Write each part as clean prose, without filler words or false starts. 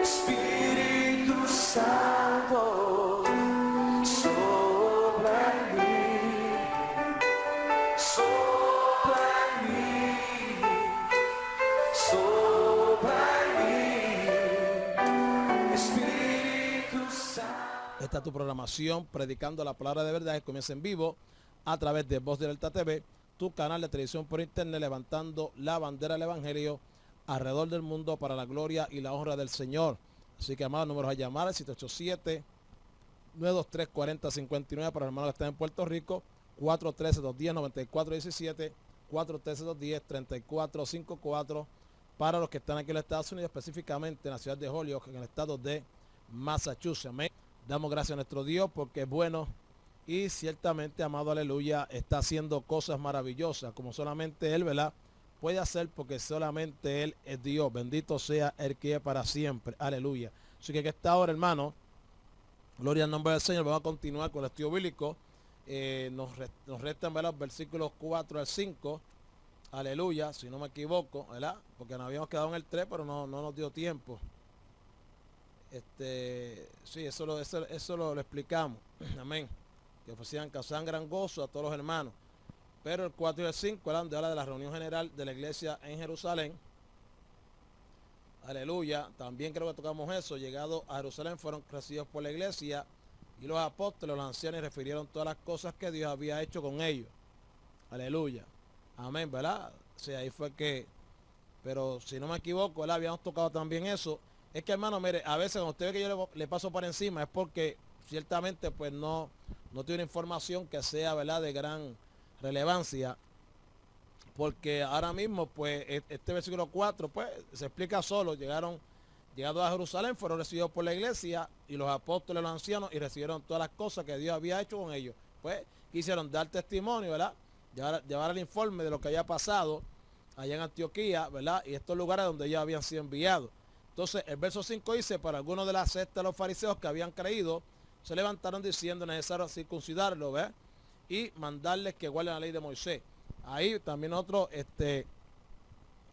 Espíritu Santo, sopla en mí, sopla en mí, sopla en mí, Espíritu Santo. Esta es tu programación, Predicando la Palabra de Verdad, que comienza en vivo a través de Voz de Alerta TV, tu canal de televisión por internet, levantando la bandera del Evangelio alrededor del mundo para la gloria y la honra del Señor. Así que, amados, números a llamar al 787-923-4059 para los hermanos que están en Puerto Rico, 413-210-9417, 413-210-3454 para los que están aquí en los Estados Unidos, específicamente en la ciudad de Holyoke, en el estado de Massachusetts. Amén. Damos gracias a nuestro Dios porque es bueno y ciertamente, amado, aleluya, está haciendo cosas maravillosas como solamente Él, ¿verdad?, puede hacer, porque solamente Él es Dios. Bendito sea el que es para siempre. Aleluya. Así que esta hora, hermano, gloria al nombre del Señor. Vamos a continuar con el estudio bíblico. Nos restan, ¿verdad?, los versículos 4 al 5. Aleluya, si no me equivoco, ¿verdad? Porque nos habíamos quedado en el 3, pero no nos dio tiempo. Sí, eso lo explicamos. Amén. Que ofrecían, causaban gran gozo a todos los hermanos. Pero el 4 y el 5 habla de la reunión general de la iglesia en Jerusalén. Aleluya. También creo que tocamos eso. Llegado a Jerusalén fueron recibidos por la iglesia y los apóstoles, los ancianos, refirieron todas las cosas que Dios había hecho con ellos. Aleluya. Amén, ¿verdad? Sí, ahí fue que, pero si no me equivoco, ¿verdad?, habíamos tocado también eso. Es que, hermano, mire, a veces cuando usted ve que yo le paso por encima es porque ciertamente pues no tiene información que sea, ¿verdad?, de gran relevancia, porque ahora mismo pues este versículo 4 pues se explica solo. Llegados a Jerusalén, fueron recibidos por la iglesia y los apóstoles, los ancianos, y recibieron todas las cosas que Dios había hecho con ellos. Pues quisieron dar testimonio, ¿verdad?, llevar el informe de lo que había pasado allá en Antioquía, ¿verdad?, y estos lugares donde ellos habían sido enviados. Entonces el verso 5 dice: para algunos de la secta de los fariseos que habían creído, se levantaron diciendo necesario circuncidarlo, ¿verdad?, y mandarles que guarden la ley de Moisés. Ahí también nosotros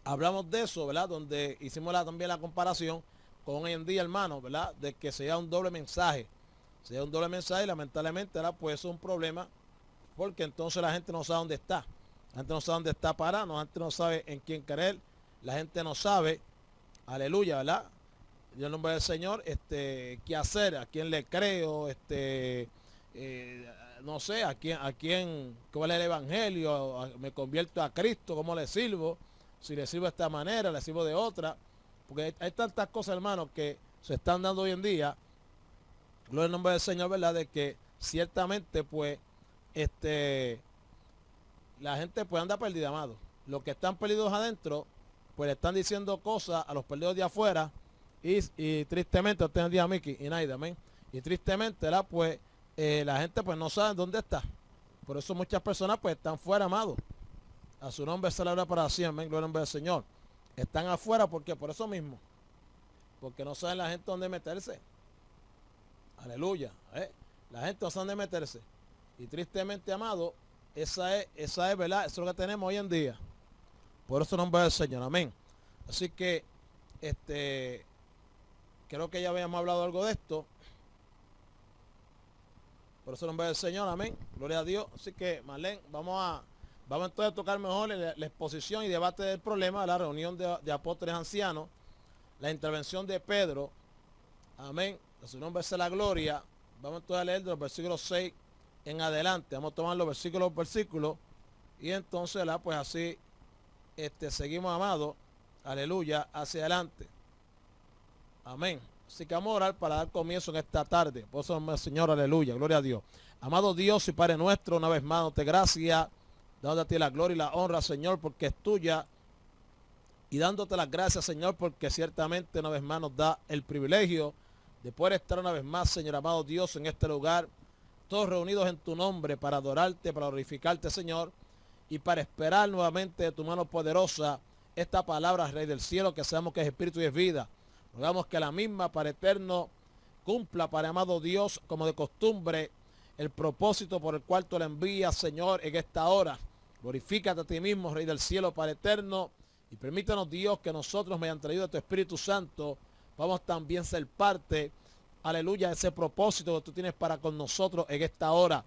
hablamos de eso, ¿verdad?, donde hicimos también la comparación con hoy en día, hermano, ¿verdad?, de que sea un doble mensaje. Sea un doble mensaje y lamentablemente, ¿verdad?, pues eso es un problema, porque entonces la gente no sabe dónde está. La gente no sabe dónde está parada, la gente no sabe en quién creer, la gente no sabe, aleluya, ¿verdad?, en el nombre del Señor, qué hacer, a quién le creo, no sé, a quién, cuál es el evangelio, me convierto a Cristo, cómo le sirvo, si le sirvo de esta manera, le sirvo de otra, porque hay tantas cosas, hermanos, que se están dando hoy en día, gloria al nombre del Señor, ¿verdad?, de que ciertamente pues la gente pues anda perdida, amado. Los que están perdidos adentro pues le están diciendo cosas a los perdidos de afuera y tristemente, usted día Mickey y Naida, amén, y tristemente, ¿verdad?, pues la gente pues no sabe dónde está. Por eso muchas personas pues están fuera, amado. A su nombre se le habla para siempre, gloria al nombre del Señor. Están afuera porque por eso mismo, porque no saben la gente dónde meterse. Aleluya. La gente no sabe dónde meterse. Y tristemente, amado, esa es verdad, eso es lo que tenemos hoy en día. Por eso nombre del Señor, amén. Así que creo que ya habíamos hablado algo de esto. Por eso nombre del Señor, amén. Gloria a Dios. Así que, Marlene, vamos entonces a tocar mejor la exposición y debate del problema, la reunión de apóstoles ancianos, la intervención de Pedro, amén. A su nombre sea la gloria. Vamos entonces a leer de los versículos 6 en adelante. Vamos a tomar los versículos y entonces, pues así seguimos, amados, aleluya, hacia adelante. Amén. Así que vamos a orar para dar comienzo en esta tarde. Por eso, Señor, aleluya, gloria a Dios. Amado Dios y Padre nuestro, una vez más, dándote gracias, dándote a ti la gloria y la honra, Señor, porque es tuya. Y dándote las gracias, Señor, porque ciertamente una vez más nos da el privilegio de poder estar una vez más, Señor, amado Dios, en este lugar, todos reunidos en tu nombre para adorarte, para glorificarte, Señor, y para esperar nuevamente de tu mano poderosa esta palabra, Rey del cielo, que sabemos que es espíritu y es vida. Rogamos que la misma, para eterno, cumpla, para amado Dios, como de costumbre, el propósito por el cual tú le envías, Señor, en esta hora. Glorifícate a ti mismo, Rey del cielo, para eterno, y permítanos, Dios, que nosotros, mediante la ayuda de tu Espíritu Santo, vamos también a ser parte, aleluya, de ese propósito que tú tienes para con nosotros en esta hora.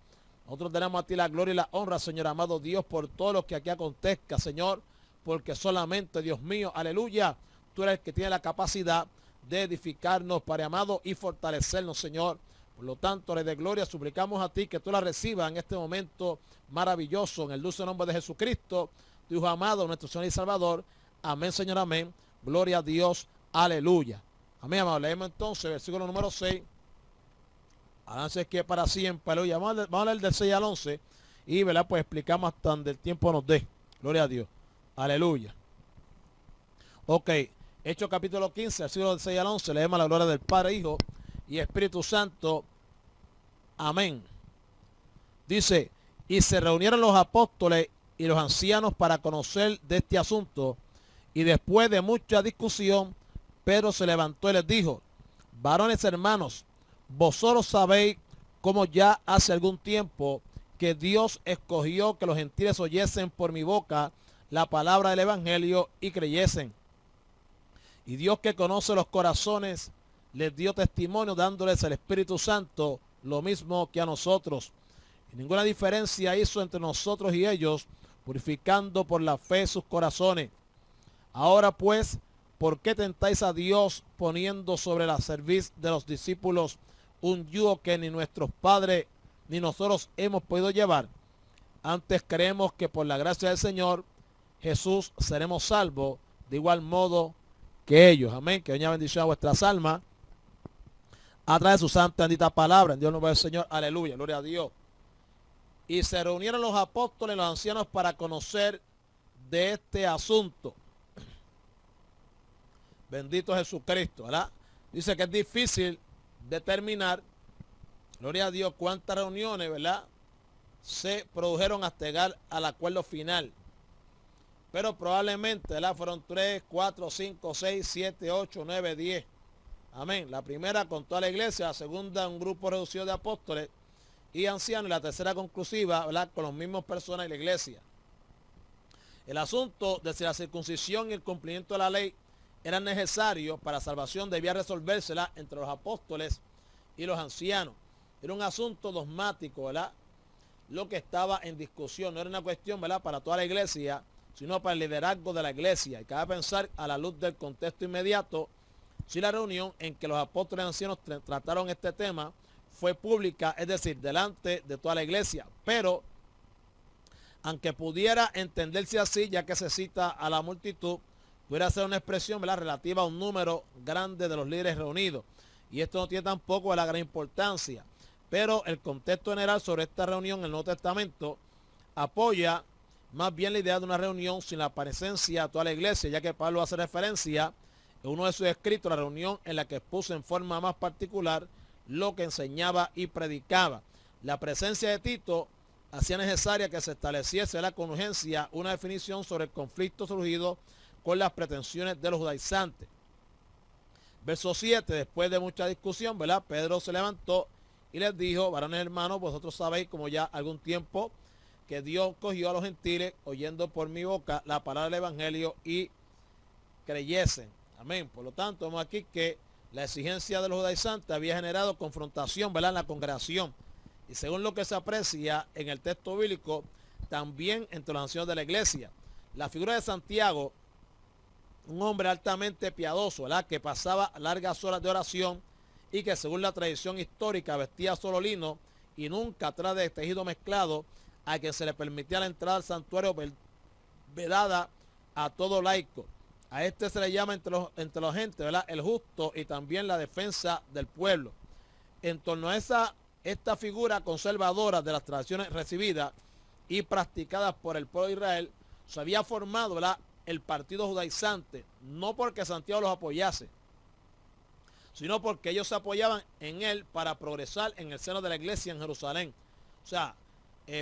Nosotros tenemos a ti la gloria y la honra, Señor amado Dios, por todo lo que aquí acontezca, Señor, porque solamente, Dios mío, aleluya, tú eres el que tiene la capacidad de edificarnos, Padre amado, y fortalecernos, Señor. Por lo tanto, Rey de gloria, suplicamos a ti que tú la recibas en este momento maravilloso, en el dulce nombre de Jesucristo, tu Hijo amado, nuestro Señor y Salvador. Amén, Señor, amén. Gloria a Dios, aleluya. Amén, amado. Leemos entonces versículo número 6. Avance que para siempre, aleluya. Vamos a leer del 6 al 11 y, ¿verdad? Pues explicamos hasta donde el tiempo nos dé. Gloria a Dios. Aleluya. Ok. Hechos capítulo 15, versículo del 6 al 11. Leemos la gloria del Padre, Hijo y Espíritu Santo. Amén. Dice, y se reunieron los apóstoles y los ancianos para conocer de este asunto. Y después de mucha discusión, Pedro se levantó y les dijo, varones hermanos, vosotros sabéis cómo ya hace algún tiempo que Dios escogió que los gentiles oyesen por mi boca la palabra del evangelio y creyesen. Y Dios, que conoce los corazones, les dio testimonio dándoles el Espíritu Santo, lo mismo que a nosotros. Y ninguna diferencia hizo entre nosotros y ellos, purificando por la fe sus corazones. Ahora pues, ¿por qué tentáis a Dios poniendo sobre la cerviz de los discípulos un yugo que ni nuestros padres ni nosotros hemos podido llevar? Antes creemos que por la gracia del Señor Jesús seremos salvos de igual modo que ellos. Amén. Que venga bendición a vuestras almas a través de su santa y bendita palabra. En Dios nos va el Señor. Aleluya. Gloria a Dios. Y se reunieron los apóstoles y los ancianos para conocer de este asunto. Bendito Jesucristo, ¿verdad? Dice que es difícil determinar, gloria a Dios, cuántas reuniones, ¿verdad?, se produjeron hasta llegar al acuerdo final. Pero probablemente, ¿verdad?, fueron 3, 4, 5, 6, 7, 8, 9, 10. Amén. La primera con toda la iglesia, la segunda un grupo reducido de apóstoles y ancianos, y la tercera conclusiva, ¿verdad?, con los mismos personas y la iglesia. El asunto de si la circuncisión y el cumplimiento de la ley eran necesarios para salvación debía resolvérsela entre los apóstoles y los ancianos. Era un asunto dogmático, ¿verdad?, lo que estaba en discusión. No era una cuestión, ¿verdad?, para toda la iglesia, sino para el liderazgo de la iglesia. Y cabe pensar, a la luz del contexto inmediato, si la reunión en que los apóstoles y ancianos trataron este tema fue pública, es decir, delante de toda la iglesia. Pero, aunque pudiera entenderse así, ya que se cita a la multitud, pudiera ser una expresión, ¿verdad?, relativa a un número grande de los líderes reunidos. Y esto no tiene tampoco la gran importancia. Pero el contexto general sobre esta reunión en el Nuevo Testamento apoya más bien la idea de una reunión sin la presencia de toda la iglesia, ya que Pablo hace referencia en uno de sus escritos a la reunión en la que expuso en forma más particular lo que enseñaba y predicaba. La presencia de Tito hacía necesaria que se estableciese con urgencia una definición sobre el conflicto surgido con las pretensiones de los judaizantes. Verso 7, después de mucha discusión, ¿verdad?, Pedro se levantó y les dijo, varones hermanos, vosotros sabéis como ya algún tiempo que Dios cogió a los gentiles oyendo por mi boca la palabra del evangelio y creyesen. Amén. Por lo tanto, vemos aquí que la exigencia de los judaizantes había generado confrontación, ¿verdad?, en la congregación. Y según lo que se aprecia en el texto bíblico, también entre los ancianos de la iglesia. La figura de Santiago, un hombre altamente piadoso, ¿verdad?, que pasaba largas horas de oración y que según la tradición histórica vestía solo lino y nunca atrás de tejido mezclado, a quien se le permitía la entrada al santuario vedada a todo laico. A este se le llama entre los gentes, ¿verdad?, el justo, y también la defensa del pueblo. En torno a esta figura conservadora de las tradiciones recibidas y practicadas por el pueblo de Israel, se había formado, ¿verdad?, el partido judaizante, no porque Santiago los apoyase, sino porque ellos se apoyaban en él para progresar en el seno de la iglesia en Jerusalén. O sea,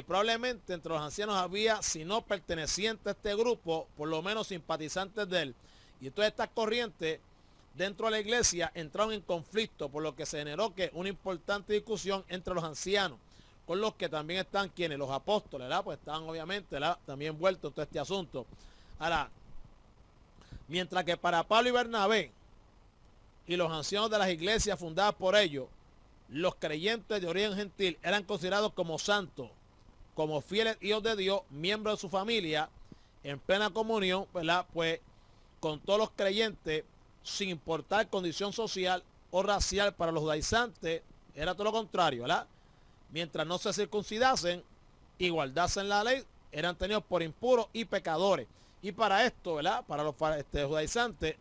probablemente entre los ancianos había, si no pertenecientes a este grupo, por lo menos simpatizantes de él. Y todas estas corrientes dentro de la iglesia entraron en conflicto, por lo que se generó que una importante discusión entre los ancianos, con los que también están quienes, los apóstoles, ¿verdad?, pues estaban obviamente, ¿verdad?, también envueltos en todo este asunto. Ahora, mientras que para Pablo y Bernabé y los ancianos de las iglesias fundadas por ellos, los creyentes de origen gentil eran considerados como santos, como fieles hijos de Dios, miembros de su familia, en plena comunión, ¿verdad? Pues con todos los creyentes, sin importar condición social o racial. Para los judaizantes era todo lo contrario, ¿verdad? Mientras no se circuncidasen y guardasen la ley, eran tenidos por impuros y pecadores. Y para esto, ¿verdad? Para los judaizantes,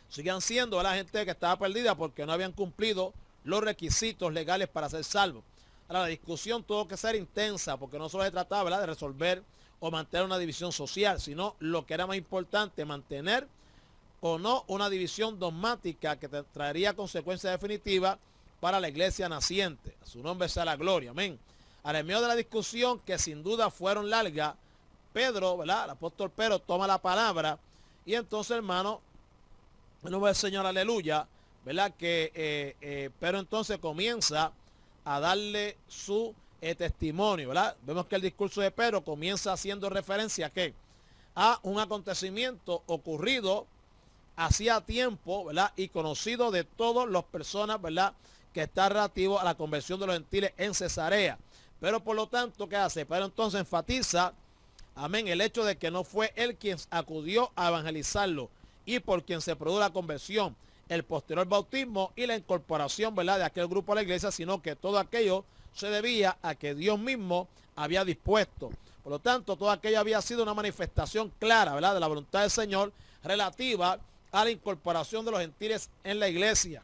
siguen siendo, ¿verdad?, gente que estaba perdida porque no habían cumplido los requisitos legales para ser salvos. Ahora, la discusión tuvo que ser intensa porque no solo se trataba, ¿verdad?, de resolver o mantener una división social, sino lo que era más importante, mantener o no una división dogmática que traería consecuencias definitivas para la iglesia naciente. A su nombre sea la gloria, amén. Ahora, en medio de la discusión, que sin duda fueron largas, Pedro, ¿verdad?, el apóstol Pedro toma la palabra y entonces, hermano, en nombre del Señor, aleluya, ¿verdad?, que Pedro entonces comienza a darle su testimonio, ¿verdad? Vemos que el discurso de Pedro comienza haciendo referencia a ¿qué? A un acontecimiento ocurrido hacía tiempo, ¿verdad?, y conocido de todas las personas, ¿verdad?, que está relativo a la conversión de los gentiles en Cesarea. Pero por lo tanto, ¿qué hace? Pedro entonces enfatiza, amén, el hecho de que no fue él quien acudió a evangelizarlo y por quien se produjo la conversión, el posterior bautismo y la incorporación, ¿verdad?, de aquel grupo a la iglesia, sino que todo aquello se debía a que Dios mismo había dispuesto. Por lo tanto, todo aquello había sido una manifestación clara, ¿verdad?, de la voluntad del Señor relativa a la incorporación de los gentiles en la iglesia.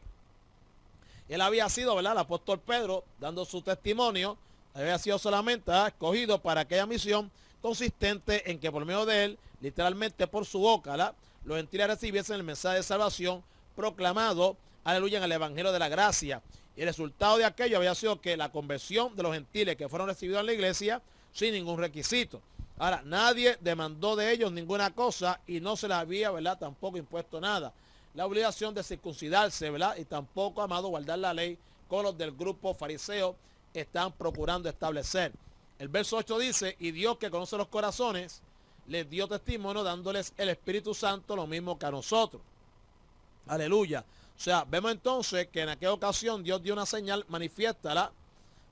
Él había sido, ¿verdad?, el apóstol Pedro, dando su testimonio, había sido solamente, ¿verdad?, escogido para aquella misión consistente en que por medio de él, literalmente por su boca, ¿verdad?, los gentiles recibiesen el mensaje de salvación proclamado, aleluya, en el evangelio de la gracia. Y el resultado de aquello había sido que la conversión de los gentiles que fueron recibidos en la iglesia sin ningún requisito. Ahora, nadie demandó de ellos ninguna cosa y no se les había, ¿verdad?, tampoco impuesto nada. La obligación de circuncidarse, ¿verdad?, y tampoco, amado, guardar la ley, con los del grupo fariseo están procurando establecer. El verso 8 dice, y Dios, que conoce los corazones, les dio testimonio dándoles el Espíritu Santo, lo mismo que a nosotros. Aleluya. O sea, vemos entonces que en aquella ocasión Dios dio una señal manifiesta,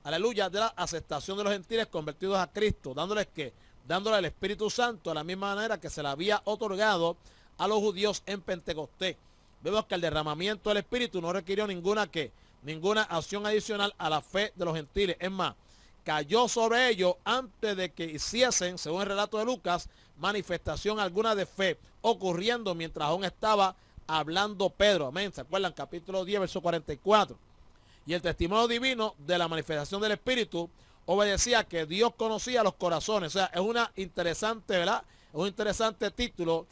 aleluya, de la aceptación de los gentiles convertidos a Cristo, dándoles ¿qué? Dándole el Espíritu Santo de la misma manera que se le había otorgado a los judíos en Pentecostés. Vemos que el derramamiento del Espíritu no requirió ninguna acción adicional a la fe de los gentiles. Es más, cayó sobre ellos antes de que hiciesen, según el relato de Lucas, manifestación alguna de fe, ocurriendo mientras aún estaba hablando Pedro. Amén. ¿Se acuerdan? Capítulo 10, verso 44. Y el testimonio divino de la manifestación del Espíritu obedecía que Dios conocía los corazones. O sea, es una interesante, ¿verdad? Es un interesante título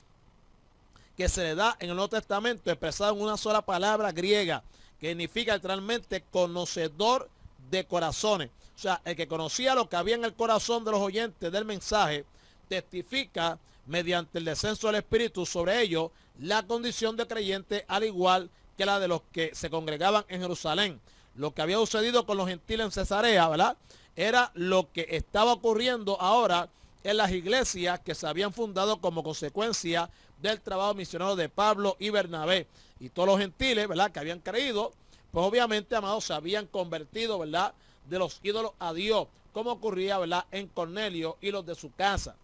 que se le da en el Nuevo Testamento, expresado en una sola palabra griega, que significa literalmente conocedor de corazones. O sea, el que conocía lo que había en el corazón de los oyentes del mensaje, testifica mediante el descenso del Espíritu sobre ellos la condición de creyente, al igual que la de los que se congregaban en Jerusalén. Lo que había sucedido con los gentiles en Cesarea, ¿verdad?, era lo que estaba ocurriendo ahora en las iglesias que se habían fundado como consecuencia del trabajo misionero de Pablo y Bernabé. Y todos los gentiles, ¿verdad?, que habían creído, pues obviamente, amados, se habían convertido, ¿verdad?, de los ídolos a Dios, como ocurría, ¿verdad?, en Cornelio y los de su casa.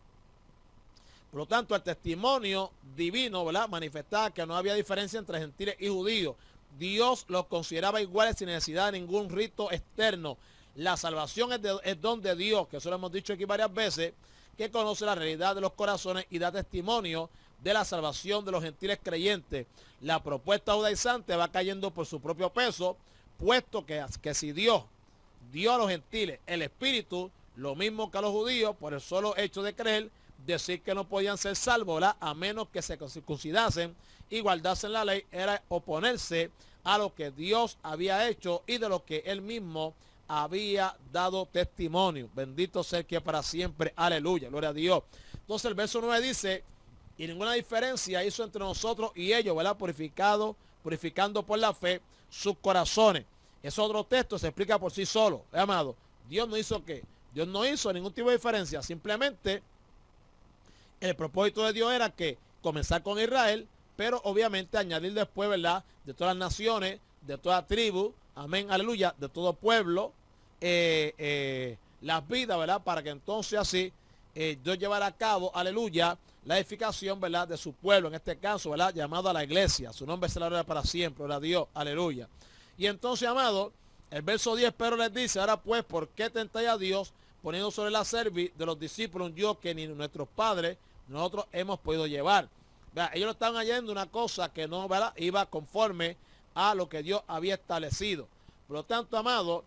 Por lo tanto, el testimonio divino, ¿verdad?, manifestaba que no había diferencia entre gentiles y judíos. Dios los consideraba iguales sin necesidad de ningún rito externo. La salvación es don de Dios, que eso lo hemos dicho aquí varias veces, que conoce la realidad de los corazones y da testimonio de la salvación de los gentiles creyentes. La propuesta judaizante va cayendo por su propio peso, puesto que si Dios dio a los gentiles el Espíritu, lo mismo que a los judíos, por el solo hecho de creer, decir que no podían ser salvos, ¿verdad?, a menos que se circuncidasen y guardasen la ley, era oponerse a lo que Dios había hecho y de lo que él mismo había dado testimonio. Bendito sea el que para siempre, aleluya, gloria a Dios. Entonces el verso 9 dice, y ninguna diferencia hizo entre nosotros y ellos, ¿verdad?, purificando por la fe sus corazones. Ese otro texto se explica por sí solo, amado. Dios no hizo ¿qué? Dios no hizo ningún tipo de diferencia, simplemente el propósito de Dios era que comenzar con Israel, pero obviamente añadir después, ¿verdad? De todas las naciones, de toda tribu, amén, aleluya, de todo pueblo, las vidas, ¿verdad? Para que entonces así Dios llevara a cabo, aleluya, la edificación, ¿verdad? De su pueblo, en este caso, ¿verdad? Llamado a la iglesia. Su nombre será gloria para siempre, gloria a Dios, aleluya. Y entonces, amado, el verso 10, pero les dice, ahora pues, ¿por qué tentáis a Dios poniendo sobre la cerviz de los discípulos un yugo que ni nuestros padres, nosotros hemos podido llevar? ¿Verdad? Ellos lo estaban hallando una cosa que no, ¿verdad? Iba conforme a lo que Dios había establecido. Por lo tanto, amado,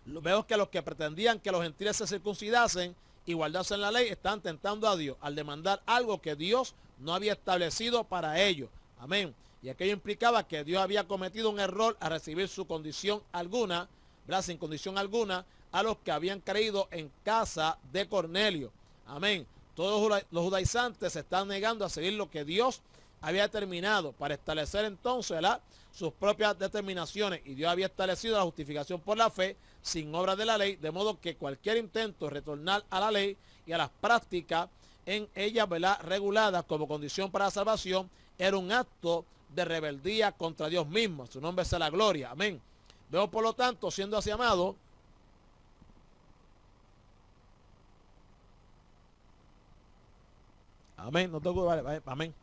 veo que los que pretendían que los gentiles se circuncidasen y guardasen la ley están tentando a Dios al demandar algo que Dios no había establecido para ellos. Amén. Y aquello implicaba que Dios había cometido un error al recibir su condición alguna, ¿verdad? Sin condición alguna, a los que habían creído en casa de Cornelio. Amén. Todos los judaizantes se están negando a seguir lo que Dios había determinado para establecer entonces, ¿verdad?, sus propias determinaciones. Y Dios había establecido la justificación por la fe sin obras de la ley, de modo que cualquier intento de retornar a la ley y a las prácticas en ella, ¿verdad?, reguladas como condición para la salvación, era un acto de rebeldía contra Dios mismo. Su nombre sea la gloria. Amén. Veo, por lo tanto, siendo así, amado, amén, no tengo, vale, amén,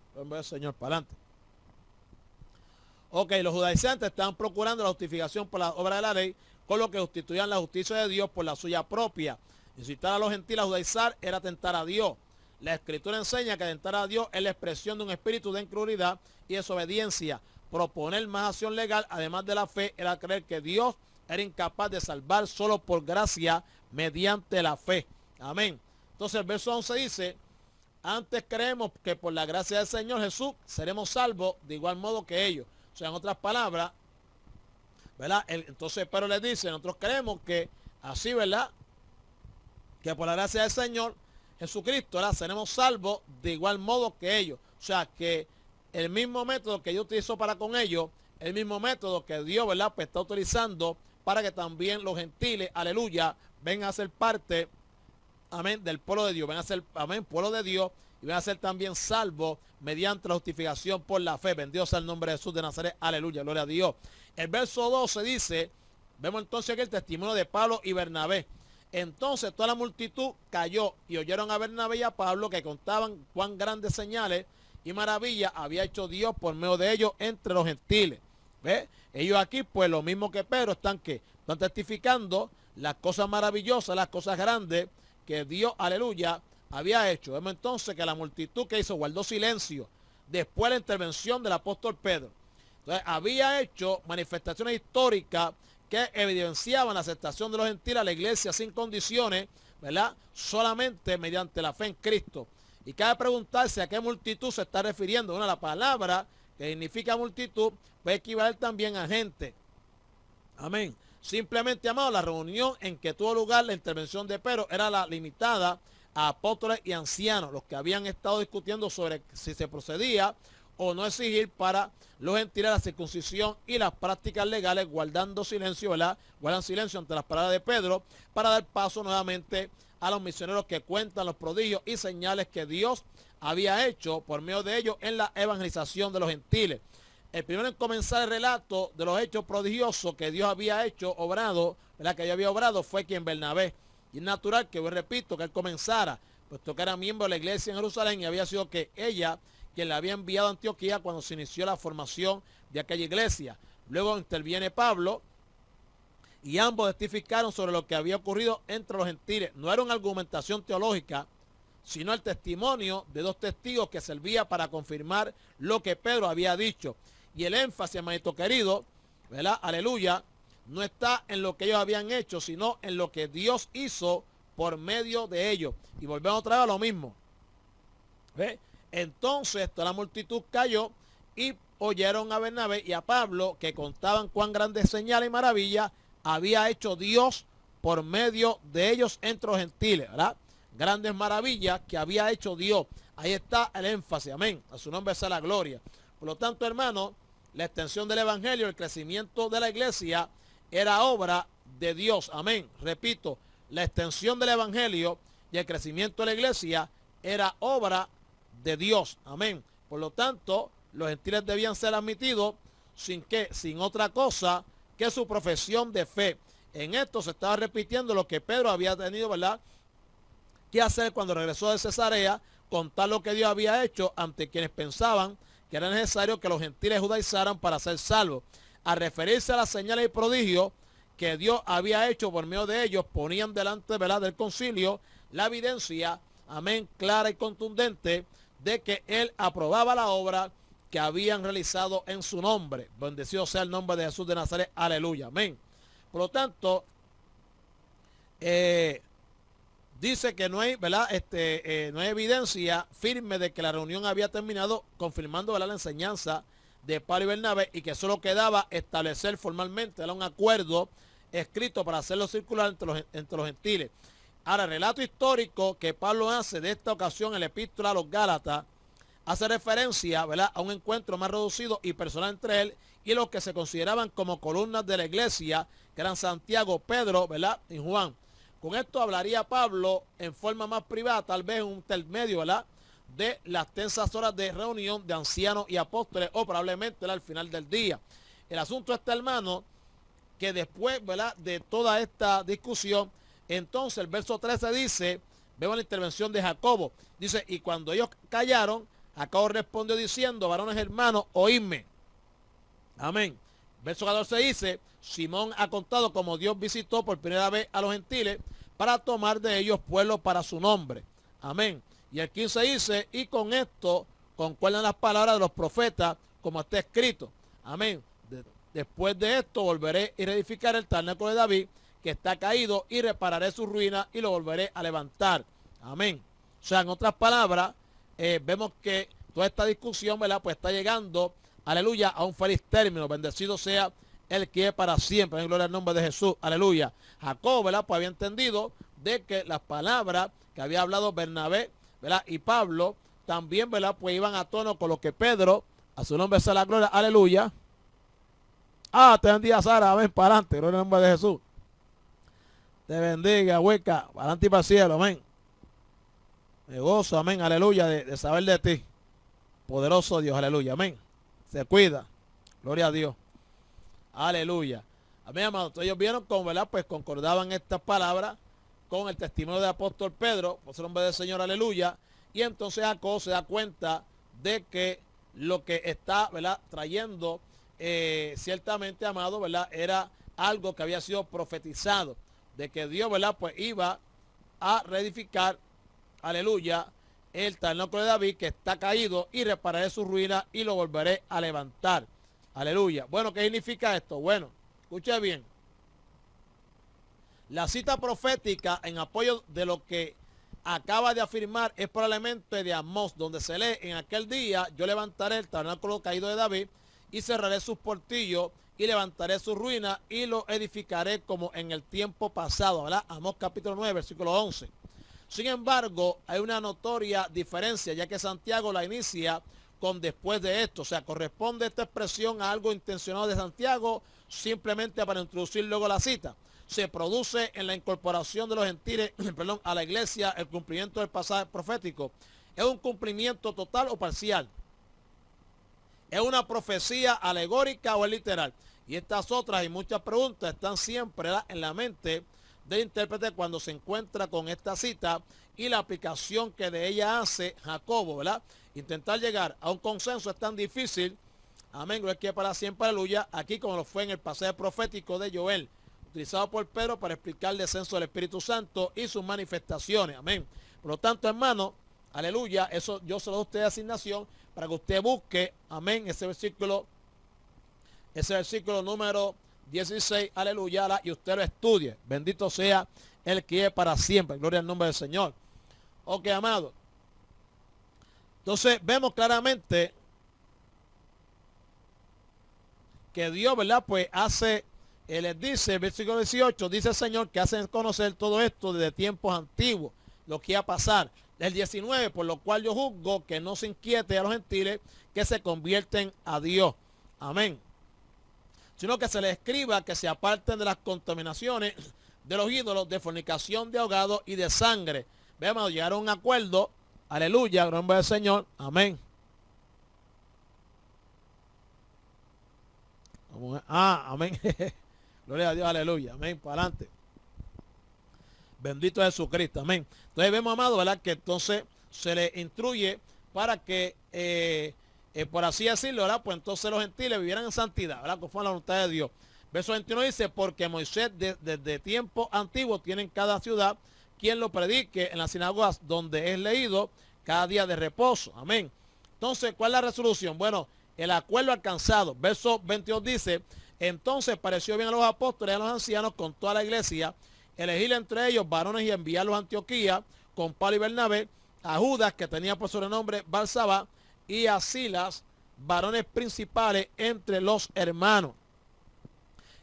Señor, para adelante. Ok, los judaizantes estaban procurando la justificación por la obra de la ley, con lo que sustituían la justicia de Dios por la suya propia. Incitar a los gentiles a judaizar era tentar a Dios. La Escritura enseña que tentar a Dios es la expresión de un espíritu de incredulidad y desobediencia. Proponer más acción legal, además de la fe, era creer que Dios era incapaz de salvar solo por gracia mediante la fe. Amén. Entonces el verso 11 dice, antes creemos que por la gracia del Señor Jesús seremos salvos de igual modo que ellos. O sea, en otras palabras, ¿verdad? Entonces, pero les dice, nosotros creemos que así, ¿verdad?, que por la gracia del Señor Jesucristo, ¿verdad?, seremos salvos de igual modo que ellos. O sea, que el mismo método que Dios utilizó para con ellos, el mismo método que Dios, ¿verdad?, pues está utilizando para que también los gentiles, aleluya, vengan a ser parte, amén, del pueblo de Dios, vengan a ser, amén, pueblo de Dios, y van a ser también salvos mediante la justificación por la fe. Bendito sea el nombre de Jesús de Nazaret. Aleluya, gloria a Dios. El verso 12 dice, vemos entonces aquí el testimonio de Pablo y Bernabé. Entonces toda la multitud cayó y oyeron a Bernabé y a Pablo que contaban cuán grandes señales y maravillas había hecho Dios por medio de ellos entre los gentiles. ¿Ve? Ellos aquí, pues lo mismo que Pedro, están testificando las cosas maravillosas, las cosas grandes que Dios, aleluya, había hecho. Vemos entonces que la multitud que hizo guardó silencio después de la intervención del apóstol Pedro. Entonces había hecho manifestaciones históricas que evidenciaban la aceptación de los gentiles a la iglesia sin condiciones, ¿verdad?, solamente mediante la fe en Cristo. Y cabe preguntarse a qué multitud se está refiriendo. Bueno, la palabra que significa multitud puede equivaler también a gente. Amén. Simplemente, amado, la reunión en que tuvo lugar la intervención de Pedro era la limitada a apóstoles y ancianos, los que habían estado discutiendo sobre si se procedía o no exigir para los gentiles la circuncisión y las prácticas legales, guardando silencio, ¿verdad? Guardan silencio ante las palabras de Pedro para dar paso nuevamente a los misioneros que cuentan los prodigios y señales que Dios había hecho por medio de ellos en la evangelización de los gentiles. El primero en comenzar el relato de los hechos prodigiosos que Dios había hecho, obrado, ¿verdad?, que Dios había obrado, fue quien Bernabé. Y es natural que, yo repito, que él comenzara, puesto que era miembro de la iglesia en Jerusalén y había sido que ella quien la había enviado a Antioquía cuando se inició la formación de aquella iglesia. Luego interviene Pablo y ambos testificaron sobre lo que había ocurrido entre los gentiles. No era una argumentación teológica, sino el testimonio de dos testigos que servía para confirmar lo que Pedro había dicho. Y el énfasis, hermanito querido, ¿verdad?, aleluya, no está en lo que ellos habían hecho, sino en lo que Dios hizo por medio de ellos. Y volvemos otra vez a lo mismo. ¿Ve? Entonces toda la multitud cayó y oyeron a Bernabé y a Pablo que contaban cuán grandes señales y maravillas había hecho Dios por medio de ellos entre los gentiles, ¿verdad? Grandes maravillas que había hecho Dios. Ahí está el énfasis, amén. A su nombre sea la gloria. Por lo tanto, hermano, la extensión del evangelio, el crecimiento de la iglesia era obra de Dios, amén. Repito, la extensión del evangelio y el crecimiento de la iglesia era obra de Dios, amén. Por lo tanto, los gentiles debían ser admitidos sin otra cosa que su profesión de fe. En esto se estaba repitiendo lo que Pedro había tenido, ¿verdad?, que hacer cuando regresó de Cesarea, contar lo que Dios había hecho ante quienes pensaban que era necesario que los gentiles judaizaran para ser salvos. Al referirse a las señales y prodigios que Dios había hecho por medio de ellos, ponían delante, ¿verdad?, del concilio la evidencia, amén, clara y contundente de que él aprobaba la obra que habían realizado en su nombre. Bendecido sea el nombre de Jesús de Nazaret, aleluya, amén. Por lo tanto, dice que no hay, ¿verdad?, no hay evidencia firme de que la reunión había terminado, confirmando, ¿verdad?, la enseñanza de Pablo y Bernabé, y que solo quedaba establecer formalmente, ¿verdad?, un acuerdo escrito para hacerlo circular entre los gentiles. Ahora, el relato histórico que Pablo hace de esta ocasión en la epístola a los Gálatas hace referencia, ¿verdad?, a un encuentro más reducido y personal entre él y los que se consideraban como columnas de la iglesia, que eran Santiago, Pedro, ¿verdad?, y Juan. Con esto hablaría Pablo en forma más privada, tal vez en un intermedio, ¿verdad?, de las tensas horas de reunión de ancianos y apóstoles, o probablemente, ¿verdad?, al final del día. El asunto está, hermano, que después, ¿verdad?, de toda esta discusión, entonces el verso 13 dice, vemos la intervención de Jacobo, dice, y cuando ellos callaron, Jacobo respondió diciendo, varones hermanos, oídme. Amén. Verso 14 dice, Simón ha contado como Dios visitó por primera vez a los gentiles para tomar de ellos pueblo para su nombre. Amén. Y el 15 dice, y con esto concuerdan las palabras de los profetas como está escrito. Amén. Después de esto volveré y reedificaré el tabernáculo de David que está caído y repararé su ruina y lo volveré a levantar. Amén. O sea, en otras palabras, vemos que toda esta discusión, ¿verdad?, pues está llegando, aleluya, a un feliz término. Bendecido sea el que es para siempre. En gloria al nombre de Jesús. Aleluya. Jacob, ¿verdad?, pues había entendido de que las palabras que había hablado Bernabé, ¿verdad?, y Pablo también, ¿verdad?, pues iban a tono con lo que Pedro, a su nombre sea la gloria, aleluya. Te bendiga, Sara, amén, para adelante, gloria al nombre de Jesús. Te bendiga, hueca, para adelante y para el cielo, amén. Me gozo, amén, aleluya, de saber de ti. Poderoso Dios, aleluya, amén. Se cuida, gloria a Dios. Aleluya. Amén, amados. Ellos vieron cómo, ¿verdad?, pues concordaban estas palabras con el testimonio del apóstol Pedro, por su nombre del Señor, aleluya. Y entonces Jacob se da cuenta de que lo que está, ¿verdad?, trayendo ciertamente, amado, ¿verdad?, era algo que había sido profetizado, de que Dios, ¿verdad?, pues iba a reedificar, aleluya, el tabernáculo de David que está caído y repararé su ruina y lo volveré a levantar. Aleluya. Bueno, ¿qué significa esto? Bueno, escuche bien. La cita profética en apoyo de lo que acaba de afirmar es probablemente de Amós, donde se lee, en aquel día yo levantaré el tabernáculo caído de David y cerraré sus portillos y levantaré su ruina y lo edificaré como en el tiempo pasado, ¿verdad? Amós capítulo 9, versículo 11. Sin embargo, hay una notoria diferencia, ya que Santiago la inicia con después de esto. O sea, corresponde esta expresión a algo intencionado de Santiago simplemente para introducir luego la cita. Se produce en la incorporación de los gentiles perdón, a la iglesia el cumplimiento del pasaje profético. ¿Es un cumplimiento total o parcial? ¿Es una profecía alegórica o es literal? Y estas otras y muchas preguntas están siempre, ¿verdad?, en la mente del intérprete cuando se encuentra con esta cita y la aplicación que de ella hace Jacobo, ¿verdad? Intentar llegar a un consenso es tan difícil, amén, gloria que para siempre, aleluya, aquí como lo fue en el pasaje profético de Joel, utilizado por Pedro para explicar el descenso del Espíritu Santo y sus manifestaciones, amén. Por lo tanto, hermano, aleluya, eso yo se lo doy a usted de asignación para que usted busque, amén, ese versículo número 16, aleluya, y usted lo estudie. Bendito sea el que es para siempre. Gloria al nombre del Señor. Ok, amado. Entonces vemos claramente que Dios, ¿verdad?, pues hace, les dice, versículo 18, dice el Señor que hace conocer todo esto desde tiempos antiguos, lo que iba a pasar. El 19, por lo cual yo juzgo que no se inquiete a los gentiles que se convierten a Dios. Amén. Sino que se les escriba que se aparten de las contaminaciones de los ídolos, de fornicación, de ahogado y de sangre. Veamos, llegaron a un acuerdo, aleluya, en nombre del Señor, amén. Amén. Gloria a Dios, aleluya. Amén, para adelante. Bendito Jesucristo, amén. Entonces vemos, amado, ¿verdad? Que entonces se le instruye para que, por así decirlo, ¿verdad? Pues entonces los gentiles vivieran en santidad, ¿verdad? Conforme a la voluntad de Dios. Verso 21 dice, porque Moisés desde tiempo antiguo tiene en cada ciudad quien lo predique en las sinagogas donde es leído cada día de reposo. Amén. Entonces, ¿cuál es la resolución? Bueno, el acuerdo alcanzado. Verso 22 dice, entonces pareció bien a los apóstoles y a los ancianos con toda la iglesia elegir entre ellos varones y enviarlos a Antioquía con Pablo y Bernabé, a Judas, que tenía por sobrenombre Barsabá, y a Silas, varones principales entre los hermanos.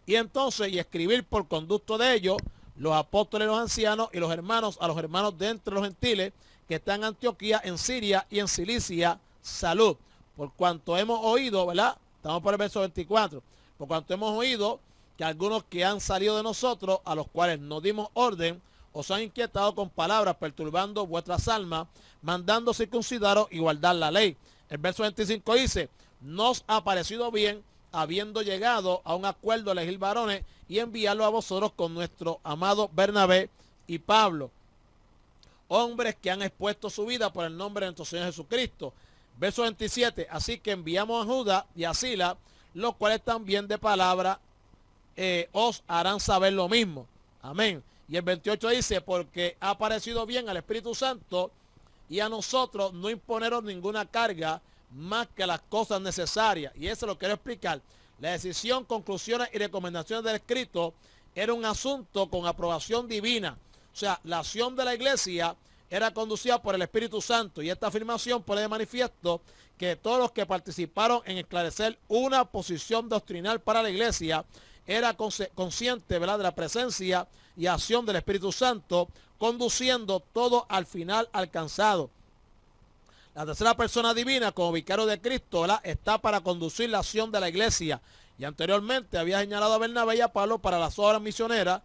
Y entonces, y escribir por conducto de ellos, los apóstoles, los ancianos y los hermanos, a los hermanos de entre los gentiles que están en Antioquía, en Siria y en Cilicia, salud. Por cuanto hemos oído, ¿verdad? Estamos por el verso 24. Por cuanto hemos oído que algunos que han salido de nosotros, a los cuales nos dimos orden, os han inquietado con palabras, perturbando vuestras almas, mandando circuncidaros y guardar la ley. El verso 25 dice, nos ha parecido bien, habiendo llegado a un acuerdo, elegir varones y enviarlo a vosotros con nuestro amado Bernabé y Pablo, hombres que han expuesto su vida por el nombre de nuestro Señor Jesucristo. Verso 27, así que enviamos a Judas y a Silas, los cuales también de palabra os harán saber lo mismo. Amén. Y el 28 dice, porque ha parecido bien al Espíritu Santo y a nosotros no imponeros ninguna carga más que las cosas necesarias. Y eso lo quiero explicar. La decisión, conclusiones y recomendaciones del escrito era un asunto con aprobación divina. O sea, la acción de la iglesia era conducida por el Espíritu Santo. Y esta afirmación pone de manifiesto que todos los que participaron en esclarecer una posición doctrinal para la iglesia era consciente, ¿verdad?, de la presencia y acción del Espíritu Santo, conduciendo todo al final alcanzado. La tercera persona divina, como vicario de Cristo, ¿verdad?, está para conducir la acción de la iglesia. Y anteriormente había señalado a Bernabé y a Pablo para las obras misioneras.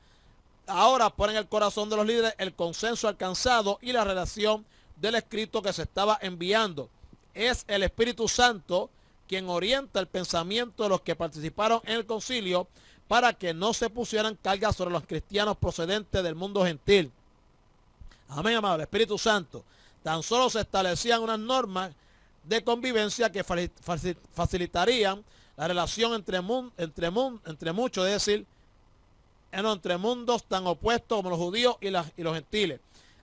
Ahora pone en el corazón de los líderes el consenso alcanzado y la relación del escrito que se estaba enviando. Es el Espíritu Santo quien orienta el pensamiento de los que participaron en el concilio para que no se pusieran cargas sobre los cristianos procedentes del mundo gentil. Amén, amado. El Espíritu Santo. Tan solo se establecían unas normas de convivencia que facilitarían la relación entre muchos, es decir, entre mundos tan opuestos como los judíos y los gentiles.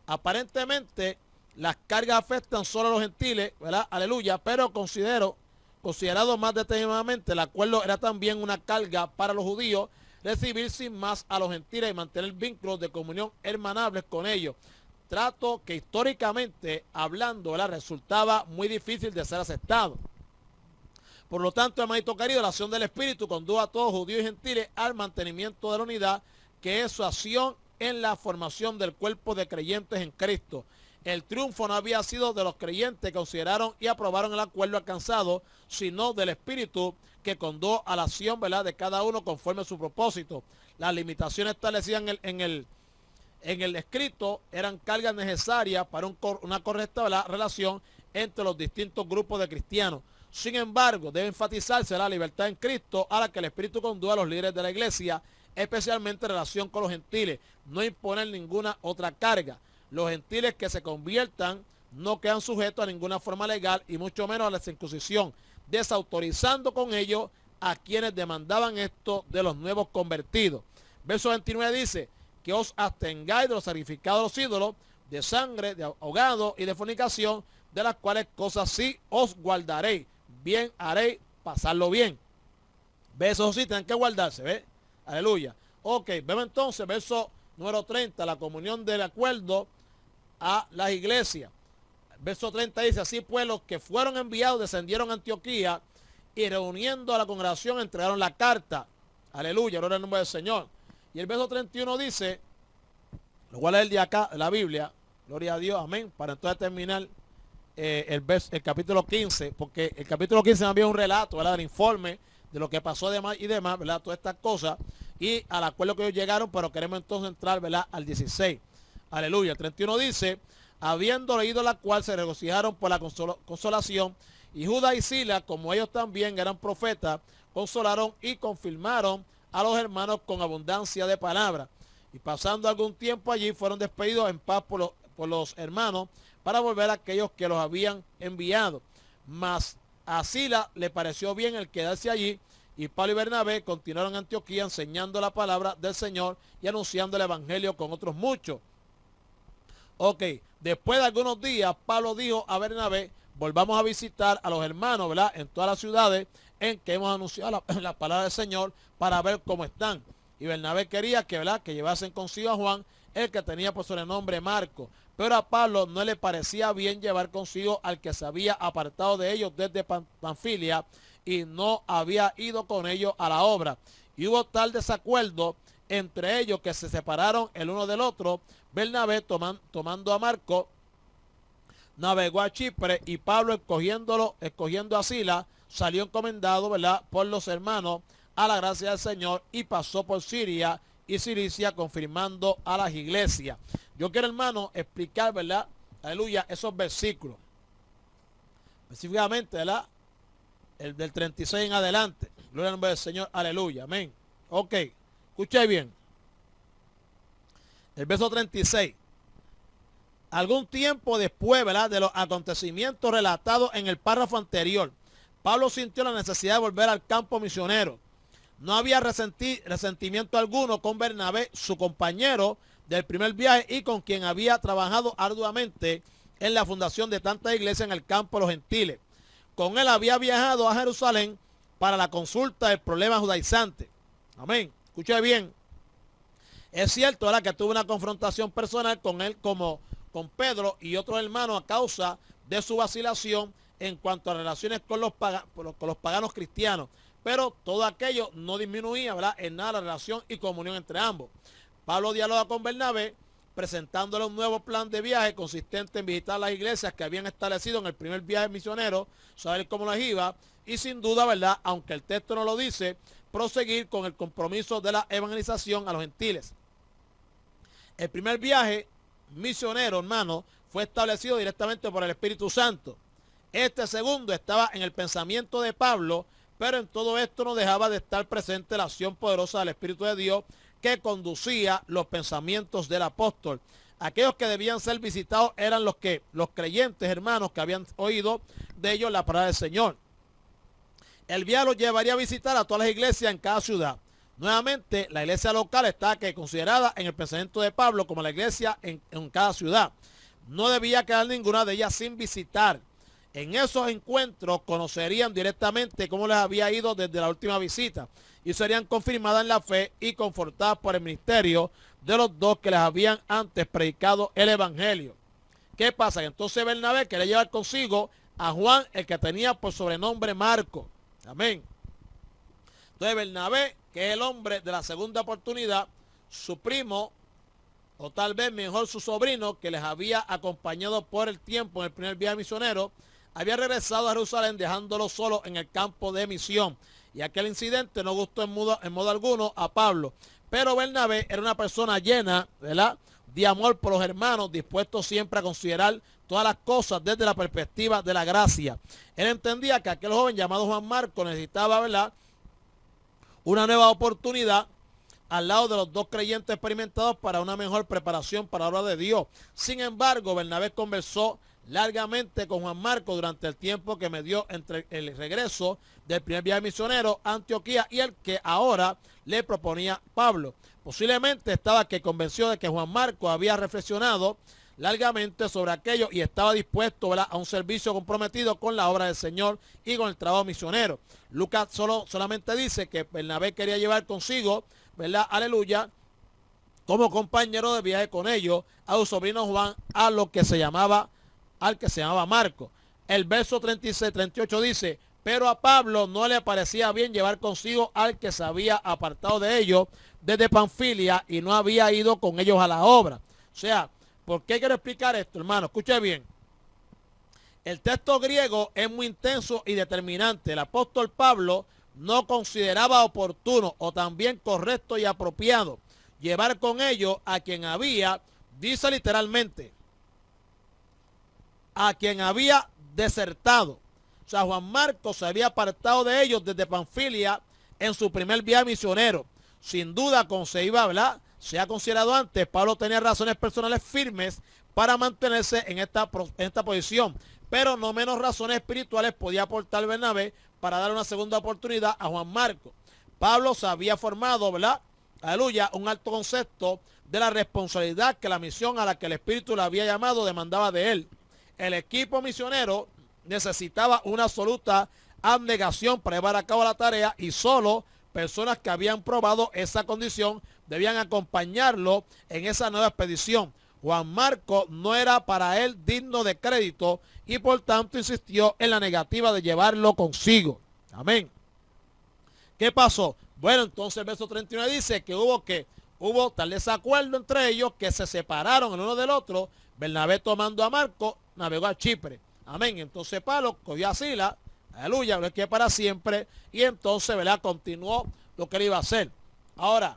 Aparentemente, las cargas afectan solo a los gentiles, ¿verdad? Aleluya, pero considerado más determinadamente, el acuerdo era también una carga para los judíos, recibir sin más a los gentiles y mantener vínculos de comunión hermanables con ellos. Trato que históricamente hablando, ¿verdad?, resultaba muy difícil de ser aceptado. Por lo tanto, hermanito querido, la acción del Espíritu condujo a todos, judíos y gentiles, al mantenimiento de la unidad, que es su acción en la formación del cuerpo de creyentes en Cristo. El triunfo no había sido de los creyentes que consideraron y aprobaron el acuerdo alcanzado, sino del Espíritu que condujo a la acción, ¿verdad?, de cada uno conforme a su propósito. Las limitaciones establecidas en el escrito eran cargas necesarias para una correcta, ¿verdad?, relación entre los distintos grupos de cristianos. Sin embargo, debe enfatizarse la libertad en Cristo a la que el Espíritu conduce a los líderes de la iglesia, especialmente en relación con los gentiles, no imponer ninguna otra carga. Los gentiles que se conviertan no quedan sujetos a ninguna forma legal y mucho menos a la circuncisión, desautorizando con ello a quienes demandaban esto de los nuevos convertidos. Verso 29 dice, que os abstengáis de los sacrificados a los ídolos, de sangre, de ahogado y de fornicación, de las cuales cosas sí os guardaréis. Bien haréis pasarlo bien. ¿Ves? Eso sí, tienen que guardarse, ¿ves? Aleluya. Ok, vemos entonces, verso número 30, la comunión del acuerdo a las iglesias. Verso 30 dice, así pues los que fueron enviados descendieron a Antioquía y reuniendo a la congregación entregaron la carta. Aleluya, gloria al nombre del Señor. Y el verso 31 dice, lo cual es el de acá, la Biblia, gloria a Dios, amén, para entonces terminar el capítulo 15, porque el capítulo 15 también es un relato, ¿verdad?, del informe de lo que pasó y demás, ¿verdad?, todas estas cosas, y al acuerdo que ellos llegaron, pero queremos entonces entrar, ¿verdad?, al 16. Aleluya. El 31 dice, habiendo leído la cual se regocijaron por la consolación Y Judas y Silas, como ellos también eran profetas, consolaron y confirmaron a los hermanos con abundancia de palabras. Y pasando algún tiempo allí, fueron despedidos en paz por los hermanos para volver a aquellos que los habían enviado. Mas a Silas le pareció bien el quedarse allí, y Pablo y Bernabé continuaron en Antioquía enseñando la palabra del Señor y anunciando el evangelio con otros muchos. Ok, después de algunos días, Pablo dijo a Bernabé: volvamos a visitar a los hermanos, ¿verdad?, en todas las ciudades en que hemos anunciado la palabra del Señor, para ver cómo están. Y Bernabé quería que, ¿verdad?, que llevasen consigo a Juan, el que tenía por sobrenombre Marco. Pero a Pablo no le parecía bien llevar consigo al que se había apartado de ellos desde Panfilia y no había ido con ellos a la obra. Y hubo tal desacuerdo entre ellos que se separaron el uno del otro. Bernabé, tomando a Marco, navegó a Chipre, y Pablo, escogiendo a Silas, salió encomendado, ¿verdad?, por los hermanos a la gracia del Señor, y pasó por Siria y Cilicia, confirmando a las iglesias. Yo quiero, hermano, explicar, ¿verdad?, aleluya, esos versículos. Específicamente, ¿verdad?, el del 36 en adelante. Gloria al nombre del Señor, aleluya, amén. Ok, escuché bien. El verso 36. Algún tiempo después, ¿verdad?, de los acontecimientos relatados en el párrafo anterior, Pablo sintió la necesidad de volver al campo misionero. No había resentimiento alguno con Bernabé, su compañero del primer viaje y con quien había trabajado arduamente en la fundación de tantas iglesias en el campo de los gentiles. Con él había viajado a Jerusalén para la consulta del problema judaizante. Amén. Escuche bien. Es cierto, ¿verdad?, que tuvo una confrontación personal con él, como con Pedro y otros hermanos, a causa de su vacilación en cuanto a relaciones con los paganos cristianos. Pero todo aquello no disminuía, ¿verdad?, en nada la relación y comunión entre ambos. Pablo dialoga con Bernabé, presentándole un nuevo plan de viaje consistente en visitar las iglesias que habían establecido en el primer viaje misionero, saber cómo las iba, y sin duda, ¿verdad?, aunque el texto no lo dice, proseguir con el compromiso de la evangelización a los gentiles. El primer viaje misionero, hermano, fue establecido directamente por el Espíritu Santo. Este segundo estaba en el pensamiento de Pablo, pero en todo esto no dejaba de estar presente la acción poderosa del Espíritu de Dios que conducía los pensamientos del apóstol. Aquellos que debían ser visitados eran los creyentes, hermanos, que habían oído de ellos la palabra del Señor. El viaje los llevaría a visitar a todas las iglesias en cada ciudad. Nuevamente, la iglesia local está considerada en el pensamiento de Pablo como la iglesia en cada ciudad. No debía quedar ninguna de ellas sin visitar. En esos encuentros conocerían directamente cómo les había ido desde la última visita, y serían confirmadas en la fe y confortadas por el ministerio de los dos que les habían antes predicado el evangelio. ¿Qué pasa? Entonces Bernabé quería llevar consigo a Juan, el que tenía por sobrenombre Marco. Amén. Entonces Bernabé, que es el hombre de la segunda oportunidad, su primo, o tal vez mejor su sobrino, que les había acompañado por el tiempo en el primer viaje misionero, había regresado a Jerusalén dejándolo solo en el campo de misión. Y aquel incidente no gustó en modo alguno a Pablo. Pero Bernabé era una persona llena, ¿verdad?, de amor por los hermanos, dispuesto siempre a considerar todas las cosas desde la perspectiva de la gracia. Él entendía que aquel joven llamado Juan Marco necesitaba, ¿verdad?, una nueva oportunidad al lado de los dos creyentes experimentados para una mejor preparación para la obra de Dios. Sin embargo, Bernabé conversó largamente con Juan Marco durante el tiempo que me dio entre el regreso del primer viaje misionero a Antioquía y el que ahora le proponía Pablo. Posiblemente estaba convencido de que Juan Marco había reflexionado largamente sobre aquello y estaba dispuesto, ¿verdad?, a un servicio comprometido con la obra del Señor y con el trabajo misionero. Lucas solamente dice que Bernabé quería llevar consigo, ¿verdad?, aleluya, como compañero de viaje con ellos a su sobrino Juan, al que se llamaba Marco. El verso 36-38 dice: pero a Pablo no le parecía bien llevar consigo al que se había apartado de ellos desde Panfilia y no había ido con ellos a la obra. O sea, ¿por qué quiero explicar esto, hermano? Escuche bien. El texto griego es muy intenso y determinante. El apóstol Pablo no consideraba oportuno o también correcto y apropiado llevar con ellos a quien había, dice literalmente, a quien había desertado. O sea, Juan Marcos se había apartado de ellos desde Panfilia en su primer viaje misionero. Sin duda, como se iba a hablar, se ha considerado antes, Pablo tenía razones personales firmes para mantenerse en esta posición, pero no menos razones espirituales podía aportar Bernabé para dar una segunda oportunidad a Juan Marcos. Pablo se había formado, ¿verdad? Aleluya, un alto concepto de la responsabilidad que la misión a la que el Espíritu le había llamado demandaba de él. El equipo misionero necesitaba una absoluta abnegación para llevar a cabo la tarea y solo personas que habían probado esa condición debían acompañarlo en esa nueva expedición. Juan Marcos no era para él digno de crédito y por tanto insistió en la negativa de llevarlo consigo. Amén. ¿Qué pasó? Bueno, entonces el verso 39 dice que hubo tal desacuerdo entre ellos que se separaron el uno del otro. Bernabé, tomando a Marcos, navegó a Chipre. Amén. Entonces Pablo cogió a Silas, aleluya, lo que para siempre, y entonces, ¿verdad?, continuó lo que él iba a hacer. Ahora,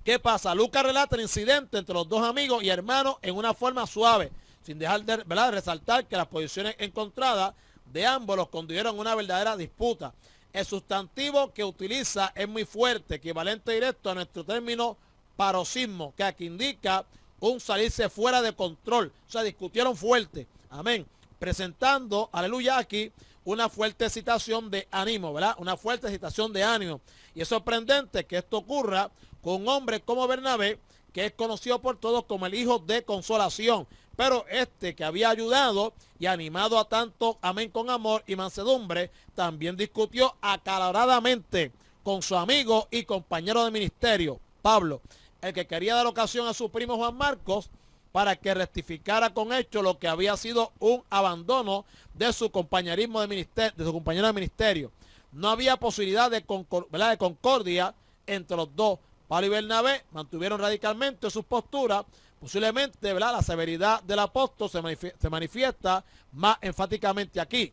¿qué pasa? Lucas relata el incidente entre los dos amigos y hermanos en una forma suave, sin dejar de, ¿verdad?, de resaltar que las posiciones encontradas de ambos los condujeron a una verdadera disputa. El sustantivo que utiliza es muy fuerte, equivalente directo a nuestro término paroxismo, que aquí indica un salirse fuera de control. O sea, discutieron fuerte. Amén. Presentando, aleluya, aquí una fuerte excitación de ánimo, ¿verdad? Una fuerte excitación de ánimo. Y es sorprendente que esto ocurra con un hombre como Bernabé, que es conocido por todos como el hijo de consolación. Pero este que había ayudado y animado a tanto, amén, con amor y mansedumbre, también discutió acaloradamente con su amigo y compañero de ministerio, Pablo, el que quería dar ocasión a su primo Juan Marcos para que rectificara con hecho lo que había sido un abandono de su compañerismo de ministerio, de su compañero de ministerio. No había posibilidad de concordia entre los dos. Pablo y Bernabé mantuvieron radicalmente sus posturas. Posiblemente, ¿verdad?, la severidad del apóstol se manifiesta más enfáticamente aquí.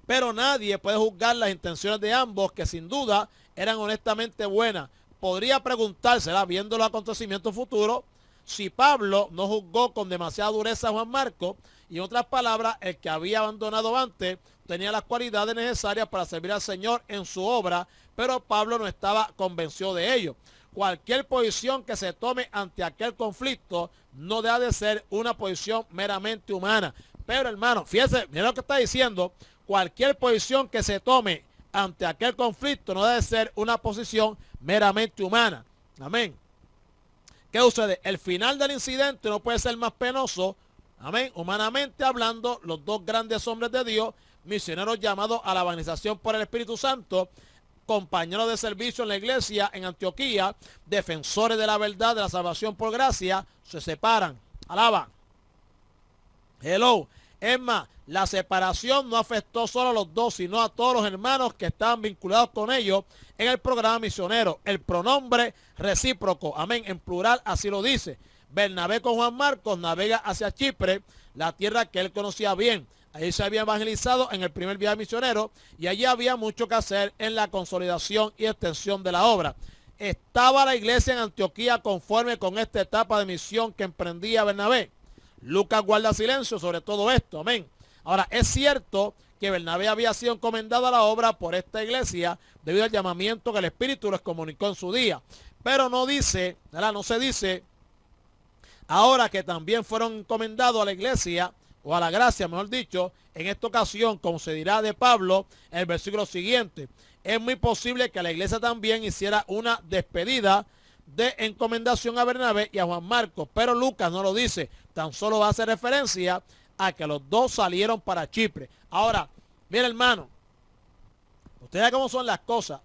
Pero nadie puede juzgar las intenciones de ambos, que sin duda eran honestamente buenas. Podría preguntársela, viendo los acontecimientos futuros, si Pablo no juzgó con demasiada dureza a Juan Marcos, y en otras palabras, el que había abandonado antes tenía las cualidades necesarias para servir al Señor en su obra, pero Pablo no estaba convencido de ello. Cualquier posición que se tome ante aquel conflicto no debe de ser una posición meramente humana. Pero hermano, fíjese, mira lo que está diciendo, cualquier posición que se tome ante aquel conflicto no debe ser una posición meramente humana. Amén. ¿Qué sucede? El final del incidente no puede ser más penoso. Amén. Humanamente hablando, los dos grandes hombres de Dios, misioneros llamados a la evangelización por el Espíritu Santo, compañeros de servicio en la iglesia en Antioquía, defensores de la verdad de la salvación por gracia, se separan. Alaba. Hello. Es más, la separación no afectó solo a los dos, sino a todos los hermanos que estaban vinculados con ellos en el programa misionero. El pronombre recíproco, amén, en plural así lo dice. Bernabé con Juan Marcos navega hacia Chipre, la tierra que él conocía bien. Ahí se había evangelizado en el primer viaje misionero y allí había mucho que hacer en la consolidación y extensión de la obra. ¿Estaba la iglesia en Antioquía conforme con esta etapa de misión que emprendía Bernabé? Lucas guarda silencio sobre todo esto, amén. Ahora, es cierto que Bernabé había sido encomendado a la obra por esta iglesia debido al llamamiento que el Espíritu les comunicó en su día. Pero no dice, ¿verdad?, no se dice ahora que también fueron encomendados a la iglesia, o a la gracia, mejor dicho, en esta ocasión, como se dirá de Pablo en el versículo siguiente. Es muy posible que la iglesia también hiciera una despedida de encomendación a Bernabé y a Juan Marcos, pero Lucas no lo dice, tan solo hace referencia a que los dos salieron para Chipre. Ahora, mira hermano, ustedes saben cómo son las cosas.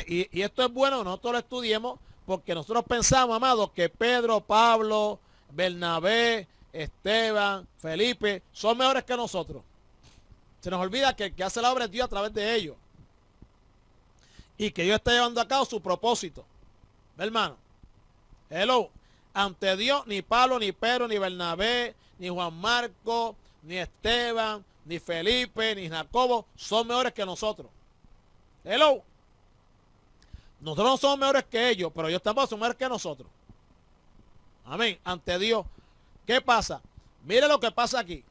Y esto es bueno que nosotros lo estudiemos, porque nosotros pensamos, amados, que Pedro, Pablo, Bernabé, Esteban, Felipe, son mejores que nosotros. Se nos olvida que el que hace la obra es Dios a través de ellos. Y que Dios está llevando a cabo su propósito. Hermano, hello, ante Dios ni Pablo, ni Pedro, ni Bernabé, ni Juan Marcos, ni Esteban, ni Felipe, ni Jacobo son mejores que nosotros. Hello. Nosotros no somos mejores que ellos, pero ellos tampoco son mejores que nosotros. Amén, ante Dios. ¿Qué pasa? Mire lo que pasa aquí.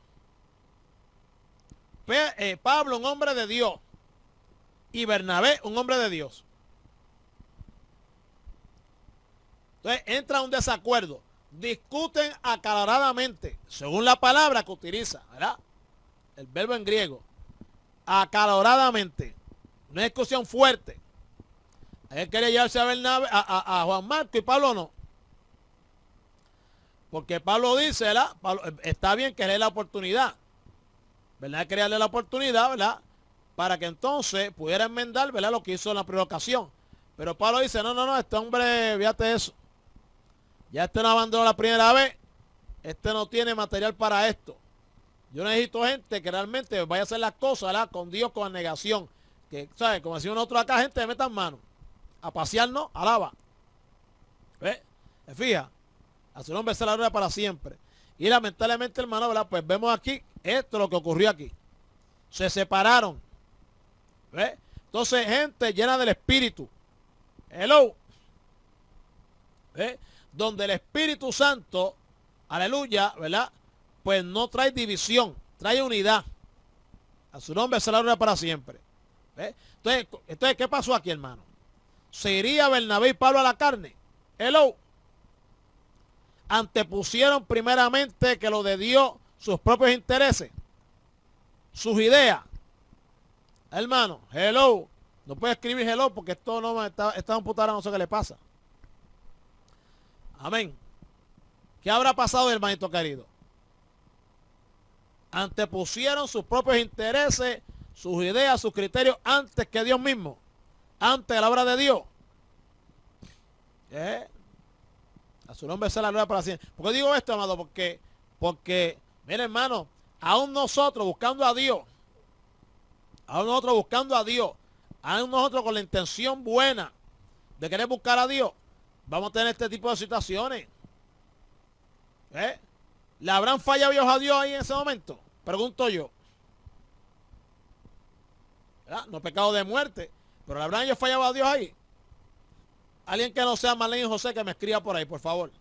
Pablo, un hombre de Dios, y Bernabé, un hombre de Dios. Entonces entra un desacuerdo, discuten acaloradamente, según la palabra que utiliza, ¿verdad? El verbo en griego, acaloradamente, una discusión fuerte. Él quería llevarse a Bernabé, a Juan Marco, y Pablo no. Porque Pablo dice, ¿verdad? Pablo, está bien que le dé la oportunidad, ¿verdad? Quería darle la oportunidad, ¿verdad? Para que entonces pudiera enmendar, ¿verdad? Lo que hizo en la primera ocasión. Pero Pablo dice, no, este hombre, fíjate eso. Ya este no abandonó la primera vez. Este no tiene material para esto. Yo necesito gente que realmente vaya a hacer las cosas, ¿verdad? Con Dios, con negación. Que, ¿sabes? Como decía nosotros acá, gente de metan mano. A pasearnos, alaba. ¿Ves? ¿Se fija? A su nombre sea la gloria para siempre. Y lamentablemente, hermano, ¿verdad? Pues vemos aquí, esto es lo que ocurrió aquí. Se separaron. ¿Ves? Entonces, gente llena del Espíritu. Hello. ¿Ves? Donde el Espíritu Santo, aleluya, ¿verdad? Pues no trae división, trae unidad. A su nombre sea la gloria para siempre. ¿Ves? Entonces, ¿qué pasó aquí, hermano? ¿Se iría Bernabé y Pablo a la carne? Hello. Antepusieron primeramente que lo de Dios, sus propios intereses, sus ideas. Hermano, hello. No puede escribir hello porque esto no esta computadora no sé qué le pasa. Amén. ¿Qué habrá pasado, hermanito querido? Antepusieron sus propios intereses, sus ideas, sus criterios antes que Dios mismo. Antes de la obra de Dios. A su nombre sea la gloria para siempre. ¿Por qué digo esto, amado? Porque, mire, hermano, aún nosotros buscando a Dios, aún nosotros con la intención buena de querer buscar a Dios, vamos a tener este tipo de situaciones. ¿Le habrán fallado ellos a Dios ahí en ese momento? Pregunto yo. ¿Verdad? No pecado de muerte, pero ¿le habrán ellos fallado a Dios ahí? Alguien que no sea Marlene José que me escriba por ahí, por favor.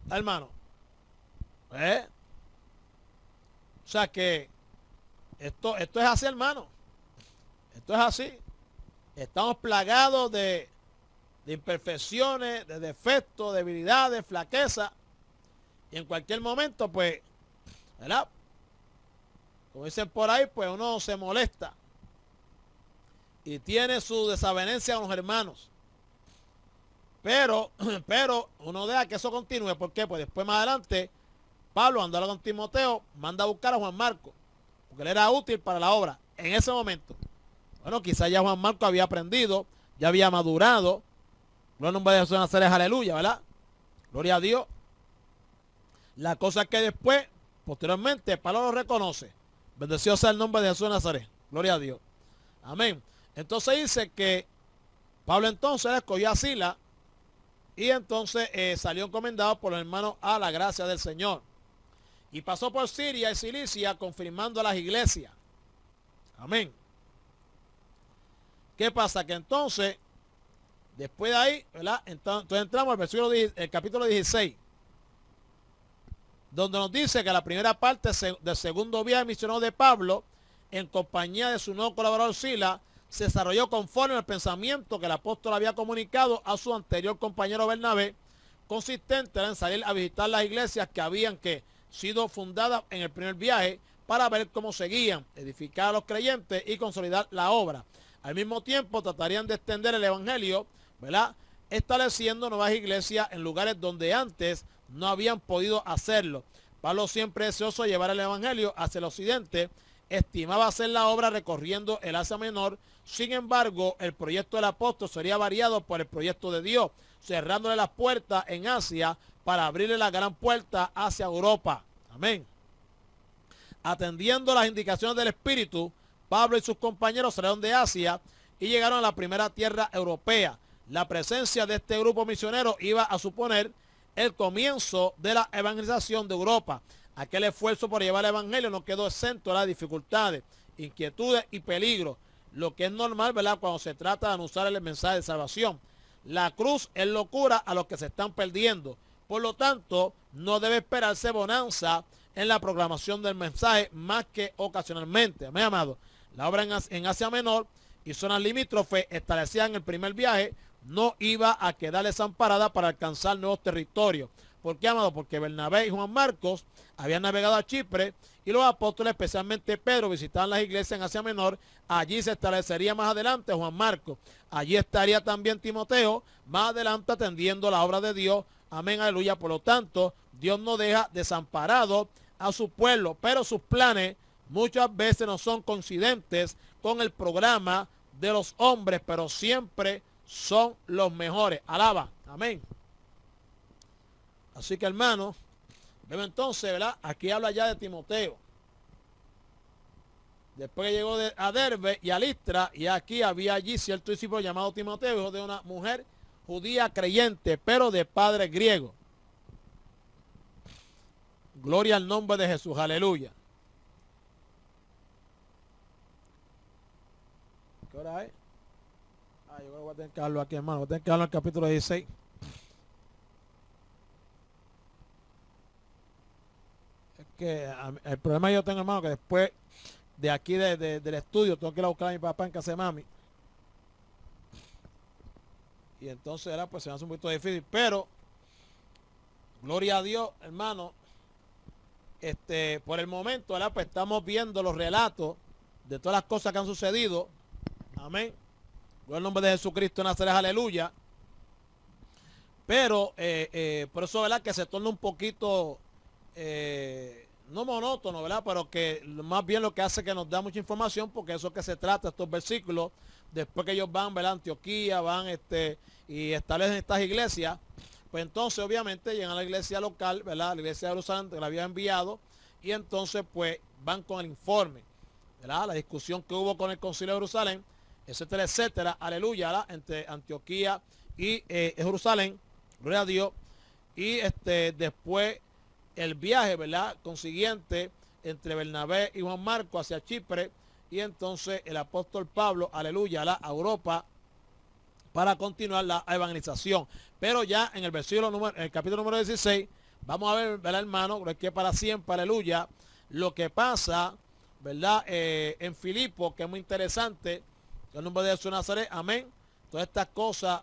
Hermano. O sea que esto es así, hermano. Esto es así. Estamos plagados de imperfecciones, de defectos, debilidades, flaqueza. Y en cualquier momento, pues, ¿verdad? Como dicen por ahí, pues uno se molesta. Y tiene su desavenencia con los hermanos. Pero uno deja que eso continúe. ¿Por qué? Pues después más adelante, Pablo andando con Timoteo, manda a buscar a Juan Marco. Porque él era útil para la obra en ese momento. Bueno, quizás ya Juan Marco había aprendido, ya había madurado. Gloria al nombre de Jesús de Nazaret, aleluya, ¿verdad? Gloria a Dios. La cosa es que después, posteriormente, Pablo lo reconoce. Bendecido sea el nombre de Jesús de Nazaret. Gloria a Dios. Amén. Entonces dice que Pablo entonces escogió a Sila y entonces salió encomendado por los hermanos a la gracia del Señor. Y pasó por Siria y Cilicia confirmando las iglesias. Amén. ¿Qué pasa? Que entonces, después de ahí, ¿verdad? Entonces entramos al versículo, el capítulo 16. Donde nos dice que la primera parte del segundo viaje misionero de Pablo, en compañía de su nuevo colaborador Sila, se desarrolló conforme al pensamiento que el apóstol había comunicado a su anterior compañero Bernabé, consistente en salir a visitar las iglesias que habían sido fundadas en el primer viaje para ver cómo seguían, edificar a los creyentes y consolidar la obra. Al mismo tiempo tratarían de extender el evangelio, ¿verdad? Estableciendo nuevas iglesias en lugares donde antes no habían podido hacerlo. Pablo, siempre deseoso de llevar el evangelio hacia el occidente, estimaba hacer la obra recorriendo el Asia Menor. Sin embargo, el proyecto del apóstol sería variado por el proyecto de Dios, cerrándole las puertas en Asia para abrirle la gran puerta hacia Europa. Amén. Atendiendo las indicaciones del Espíritu, Pablo y sus compañeros salieron de Asia y llegaron a la primera tierra europea. La presencia de este grupo misionero iba a suponer el comienzo de la evangelización de Europa. Aquel esfuerzo por llevar el evangelio no quedó exento de las dificultades, inquietudes y peligros, lo que es normal, ¿verdad?, cuando se trata de anunciar el mensaje de salvación. La cruz es locura a los que se están perdiendo. Por lo tanto, no debe esperarse bonanza en la proclamación del mensaje más que ocasionalmente. Amén, amado. La obra en Asia Menor y zonas limítrofes establecida en el primer viaje no iba a quedar desamparada para alcanzar nuevos territorios. ¿Por qué, amado? Porque Bernabé y Juan Marcos habían navegado a Chipre y los apóstoles, especialmente Pedro, visitaban las iglesias en Asia Menor. Allí se establecería más adelante Juan Marcos. Allí estaría también Timoteo, más adelante atendiendo la obra de Dios. Amén, aleluya. Por lo tanto, Dios no deja desamparado a su pueblo, pero sus planes muchas veces no son coincidentes con el programa de los hombres, pero siempre son los mejores. Alaba. Amén. Así que, hermano, vemos entonces, ¿verdad? Aquí habla ya de Timoteo. Después que llegó a Derbe y a Listra, y aquí había allí cierto discípulo llamado Timoteo, hijo de una mujer judía creyente, pero de padre griego. Gloria al nombre de Jesús, aleluya. ¿Qué hora es? Yo voy a tener que hablarlo aquí, hermano. Voy a tener que hablar en el capítulo 16. Es que el problema que yo tengo, hermano, que después de aquí del estudio tengo que ir a buscar a mi papá en casa de mami. Y entonces era, pues se me hace un poquito difícil. Pero, gloria a Dios, hermano. Por el momento, ¿verdad? Pues estamos viendo los relatos de todas las cosas que han sucedido. Amén. Gloria al nombre de Jesucristo en Nazaret, aleluya. Pero, por eso, ¿verdad? Que se torna un poquito, no monótono, ¿verdad? Pero que más bien lo que hace que nos da mucha información, porque eso es que se trata, estos versículos, después que ellos van, ¿verdad? A Antioquía, van, y establecen estas iglesias. Pues entonces, obviamente, llegan a la iglesia local, ¿verdad? La iglesia de Jerusalén, que la había enviado, y entonces, pues, van con el informe, ¿verdad? La discusión que hubo con el concilio de Jerusalén, etcétera, etcétera, aleluya, ¿verdad? Entre Antioquía y Jerusalén, gloria a Dios, y después el viaje, ¿verdad? Consiguiente, entre Bernabé y Juan Marcos hacia Chipre, y entonces el apóstol Pablo, aleluya, a Europa, para continuar la evangelización. Pero ya en el en el capítulo número 16, vamos a ver, ¿verdad, hermano? Que para siempre, aleluya, lo que pasa, ¿verdad? En Filipo, que es muy interesante, el nombre de Jesús de Nazaret, amén. Todas estas cosas,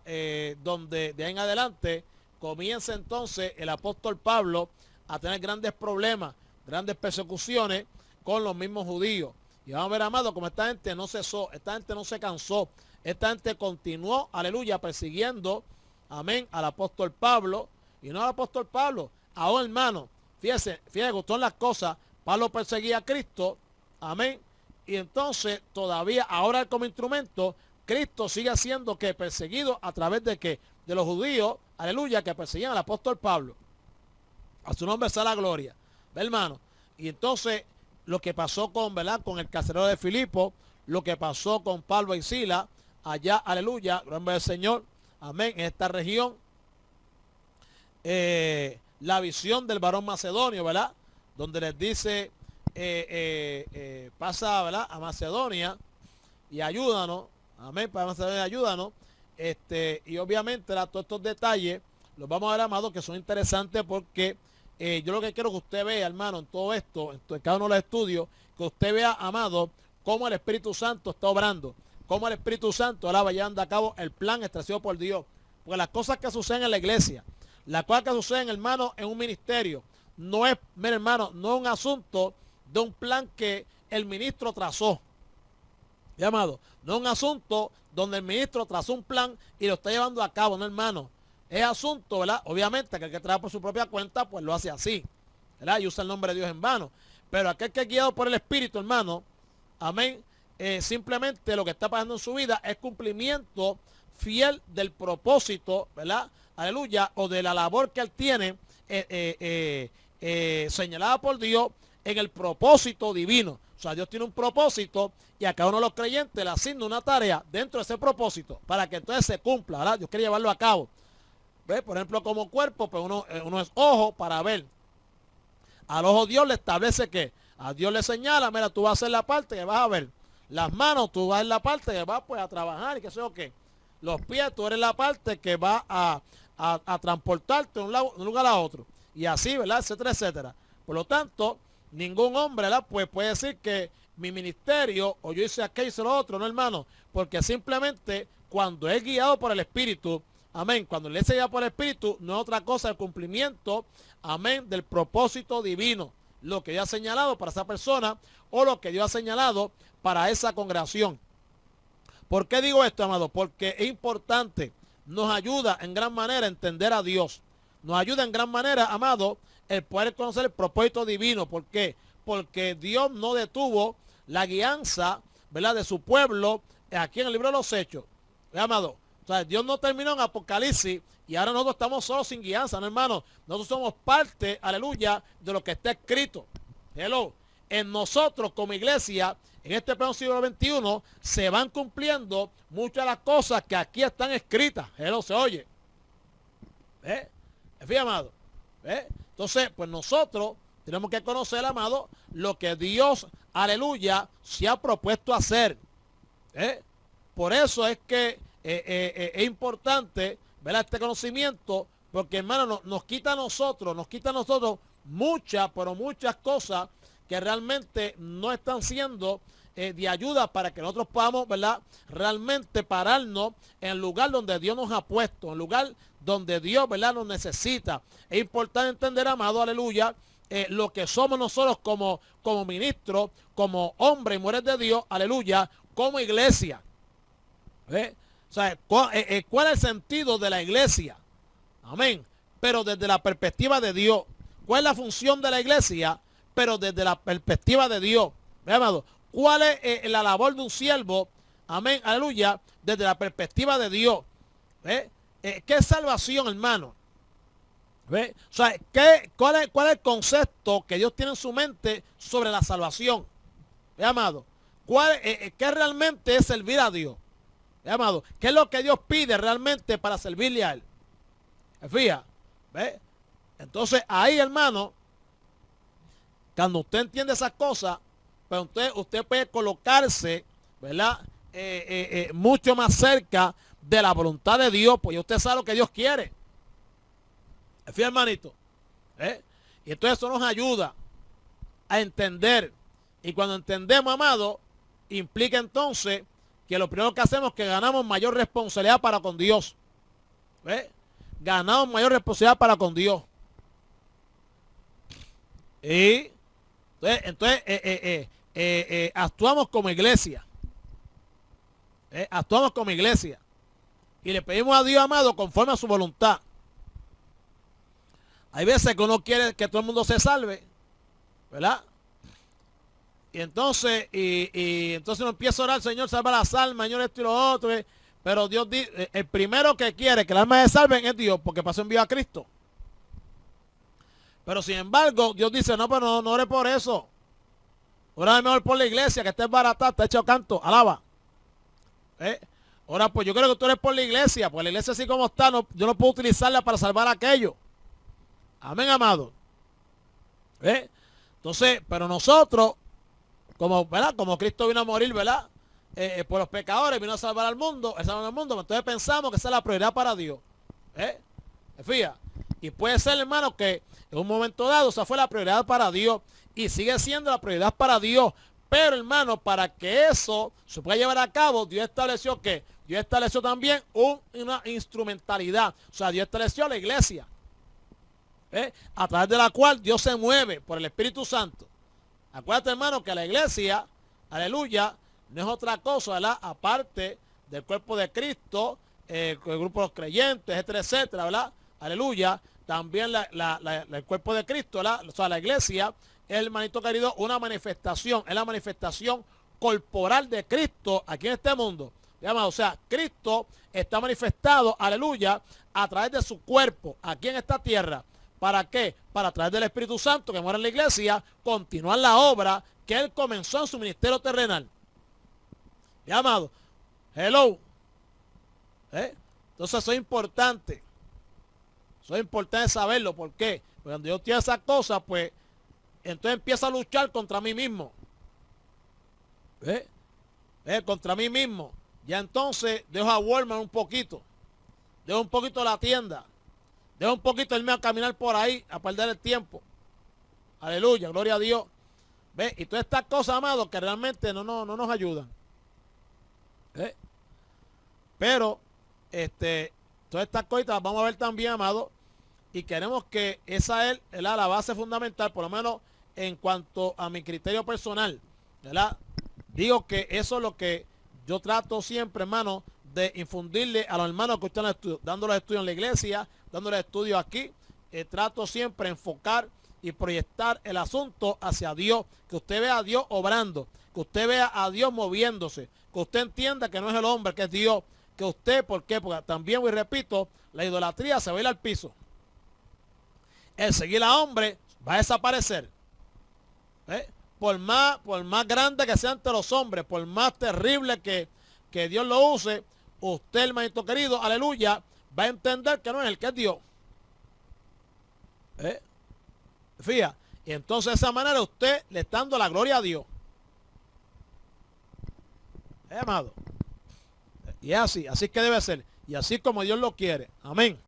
donde de ahí en adelante comienza entonces el apóstol Pablo a tener grandes problemas, grandes persecuciones con los mismos judíos. Y vamos a ver, amado, como esta gente no cesó, esta gente no se cansó. Esta gente continuó, aleluya, persiguiendo, amén, al apóstol Pablo. Y no al apóstol Pablo, a un hermano. Fíjese, todas las cosas. Pablo perseguía a Cristo, amén. Y entonces todavía, ahora como instrumento, Cristo sigue siendo que perseguido a través de que de los judíos, aleluya, que perseguían al apóstol Pablo. A su nombre sea la gloria, ¿ve, hermano? Y entonces lo que pasó con, ¿verdad? Con el carcelero de Filipo, lo que pasó con Pablo y Silas, allá, aleluya, gloria al Señor, amén, en esta región, la visión del varón macedonio, ¿verdad? Donde les dice, pasa, ¿verdad? A Macedonia y ayúdanos, amén, para Macedonia, ayúdanos, y obviamente, ¿verdad? Todos estos detalles los vamos a ver, amados, que son interesantes porque yo lo que quiero que usted vea, hermano, en todo esto, en cada uno de los estudios, que usted vea, amado, cómo el Espíritu Santo está obrando, cómo el Espíritu Santo ahora va llevando a cabo el plan establecido por Dios. Porque las cosas que suceden en la iglesia, las cosas que suceden, hermano, en un ministerio, no es, mire, hermano, no es un asunto de un plan que el ministro trazó. Amado, no es un asunto donde el ministro trazó un plan y lo está llevando a cabo, no, hermano. Es asunto, ¿verdad? Obviamente que el que trabaja por su propia cuenta, pues lo hace así, ¿verdad? Y usa el nombre de Dios en vano. Pero aquel que es guiado por el Espíritu, hermano, amén, simplemente lo que está pasando en su vida es cumplimiento fiel del propósito, ¿verdad? Aleluya, o de la labor que él tiene señalada por Dios en el propósito divino. O sea, Dios tiene un propósito y a cada uno de los creyentes le asigna una tarea dentro de ese propósito para que entonces se cumpla, ¿verdad? Dios quiere llevarlo a cabo. ¿Ves? Por ejemplo, como cuerpo, pues uno es ojo para ver. Al ojo Dios le establece que a Dios le señala, mira, tú vas a hacer la parte que vas a ver. Las manos, tú vas a ser la parte que vas, pues, a trabajar y qué sé yo qué. Los pies, tú eres la parte que va a transportarte de un lugar a otro. Y así, ¿verdad? Etcétera, etcétera. Por lo tanto, ningún hombre, ¿verdad?, pues puede decir que mi ministerio o yo hice aquello, hice lo otro, no, hermano, porque simplemente cuando es guiado por el Espíritu, amén, cuando le es guiado por el Espíritu, no es otra cosa el cumplimiento, amén, del propósito divino, lo que Dios ha señalado para esa persona o lo que Dios ha señalado para esa congregación. ¿Por qué digo esto, amado? Porque es importante, nos ayuda en gran manera a entender a Dios. Nos ayuda en gran manera, amado, el poder conocer el propósito divino. ¿Por qué? Porque Dios no detuvo la guianza, ¿verdad?, de su pueblo aquí en el libro de los Hechos. ¿Ve, amado? O sea, Dios no terminó en Apocalipsis y ahora nosotros estamos solos sin guianza, ¿no, hermano? Nosotros somos parte, aleluya, de lo que está escrito. Hello. En nosotros como iglesia, en este pleno siglo XXI, se van cumpliendo muchas de las cosas que aquí están escritas. Hello, se oye. ¿Ve? Fíjate, amado. ¿Ve? Entonces, pues nosotros tenemos que conocer, amado, lo que Dios, aleluya, se ha propuesto hacer. Por eso es que es importante, ¿verdad?, este conocimiento, porque, hermano, nos quita a nosotros muchas, pero muchas cosas que realmente no están siendo de ayuda para que nosotros podamos, ¿verdad?, realmente pararnos en el lugar donde Dios nos ha puesto, en el lugar donde Dios, ¿verdad?, nos necesita. Es importante entender, amado, aleluya, lo que somos nosotros como ministros, como hombres y mujeres de Dios, aleluya, como iglesia. O sea, ¿cuál es el sentido de la iglesia? Amén. Pero desde la perspectiva de Dios. ¿Cuál es la función de la iglesia? Pero desde la perspectiva de Dios. ¿Ve, amado? ¿Cuál es la labor de un siervo? Amén, aleluya, desde la perspectiva de Dios. ¿Ve? ¿Qué es salvación, hermano? ¿Ve? O sea, cuál es el concepto que Dios tiene en su mente sobre la salvación? ¿Ve, amado? ¿Qué realmente es servir a Dios? ¿Ve, amado? ¿Qué es lo que Dios pide realmente para servirle a Él? Fíjate, ¿ve? Entonces ahí, hermano, cuando usted entiende esas cosas, pues usted puede colocarse, ¿verdad?, mucho más cerca de la voluntad de Dios, pues usted sabe lo que Dios quiere. Fíjate, hermanito. Y entonces eso nos ayuda a entender. Y cuando entendemos, amado, implica entonces que lo primero que hacemos es que ganamos mayor responsabilidad para con Dios. Ganamos mayor responsabilidad para con Dios. Y entonces actuamos como iglesia. Actuamos como iglesia. Y le pedimos a Dios, amado, conforme a su voluntad. Hay veces que uno quiere que todo el mundo se salve, ¿verdad? Y entonces, entonces uno empieza a orar, Señor, salva las almas, Señor, esto y lo otro. Pero Dios dice, el primero que quiere que las almas se salven es Dios, porque pasó envío a Cristo. Pero sin embargo, Dios dice, no, pero no ore por eso. Ora mejor por la iglesia, que esté baratada, está hecho canto, alaba. Ahora, pues yo creo que tú eres por la iglesia, pues la iglesia así como está, yo no puedo utilizarla para salvar aquello. Amén, amado. Entonces, pero nosotros, ¿verdad?, como Cristo vino a morir, ¿verdad?, por los pecadores, vino a salvar al mundo, entonces pensamos que esa es la prioridad para Dios. Fíjate. Y puede ser, hermano, que en un momento dado esa fue la prioridad para Dios y sigue siendo la prioridad para Dios. Pero, hermano, para que eso se pueda llevar a cabo, Dios estableció ¿qué? Dios estableció también una instrumentalidad. O sea, Dios estableció la iglesia, a través de la cual Dios se mueve por el Espíritu Santo. Acuérdate, hermano, que la iglesia, aleluya, no es otra cosa, ¿verdad?, aparte del cuerpo de Cristo, el grupo de los creyentes, etcétera, etcétera, ¿verdad? Aleluya. También el cuerpo de Cristo, ¿verdad? O sea, la iglesia es, hermanito querido, una manifestación, es la manifestación corporal de Cristo aquí en este mundo. O sea, Cristo está manifestado, aleluya, a través de su cuerpo aquí en esta tierra. ¿Para qué? Para, a través del Espíritu Santo que muere en la iglesia, continuar la obra que Él comenzó en su ministerio terrenal. Amado, hello. Entonces eso es importante. Eso es importante saberlo. ¿Por qué? Porque cuando yo tiene esas cosas, pues, entonces empiezo a luchar contra mí mismo. Contra mí mismo. Ya entonces dejo a Walmart un poquito. Dejo un poquito la tienda. Dejo un poquito irme a caminar por ahí, a perder el tiempo. Aleluya, gloria a Dios. ¿Ve? Y todas estas cosas, amados, que realmente no nos ayudan. ¿Eh? Pero, todas estas cosas las vamos a ver también, amados. Y queremos que esa es la base fundamental, por lo menos en cuanto a mi criterio personal, ¿verdad? Digo que eso es lo que yo trato siempre, hermano, de infundirle a los hermanos que están dándoles estudios en la iglesia, dándoles estudios aquí. Trato siempre enfocar y proyectar el asunto hacia Dios, que usted vea a Dios obrando, que usted vea a Dios moviéndose, que usted entienda que no es el hombre, que es Dios, que usted, ¿por qué? Porque también, y repito, la idolatría se va a ir al piso. El seguir a hombre va a desaparecer. Por más grande que sea ante los hombres, por más terrible que Dios lo use, usted, hermanito querido, aleluya, va a entender que no es el que es Dios. Fíjate, y entonces de esa manera usted le está dando la gloria a Dios. Amado. Y es así que debe ser. Y así como Dios lo quiere. Amén.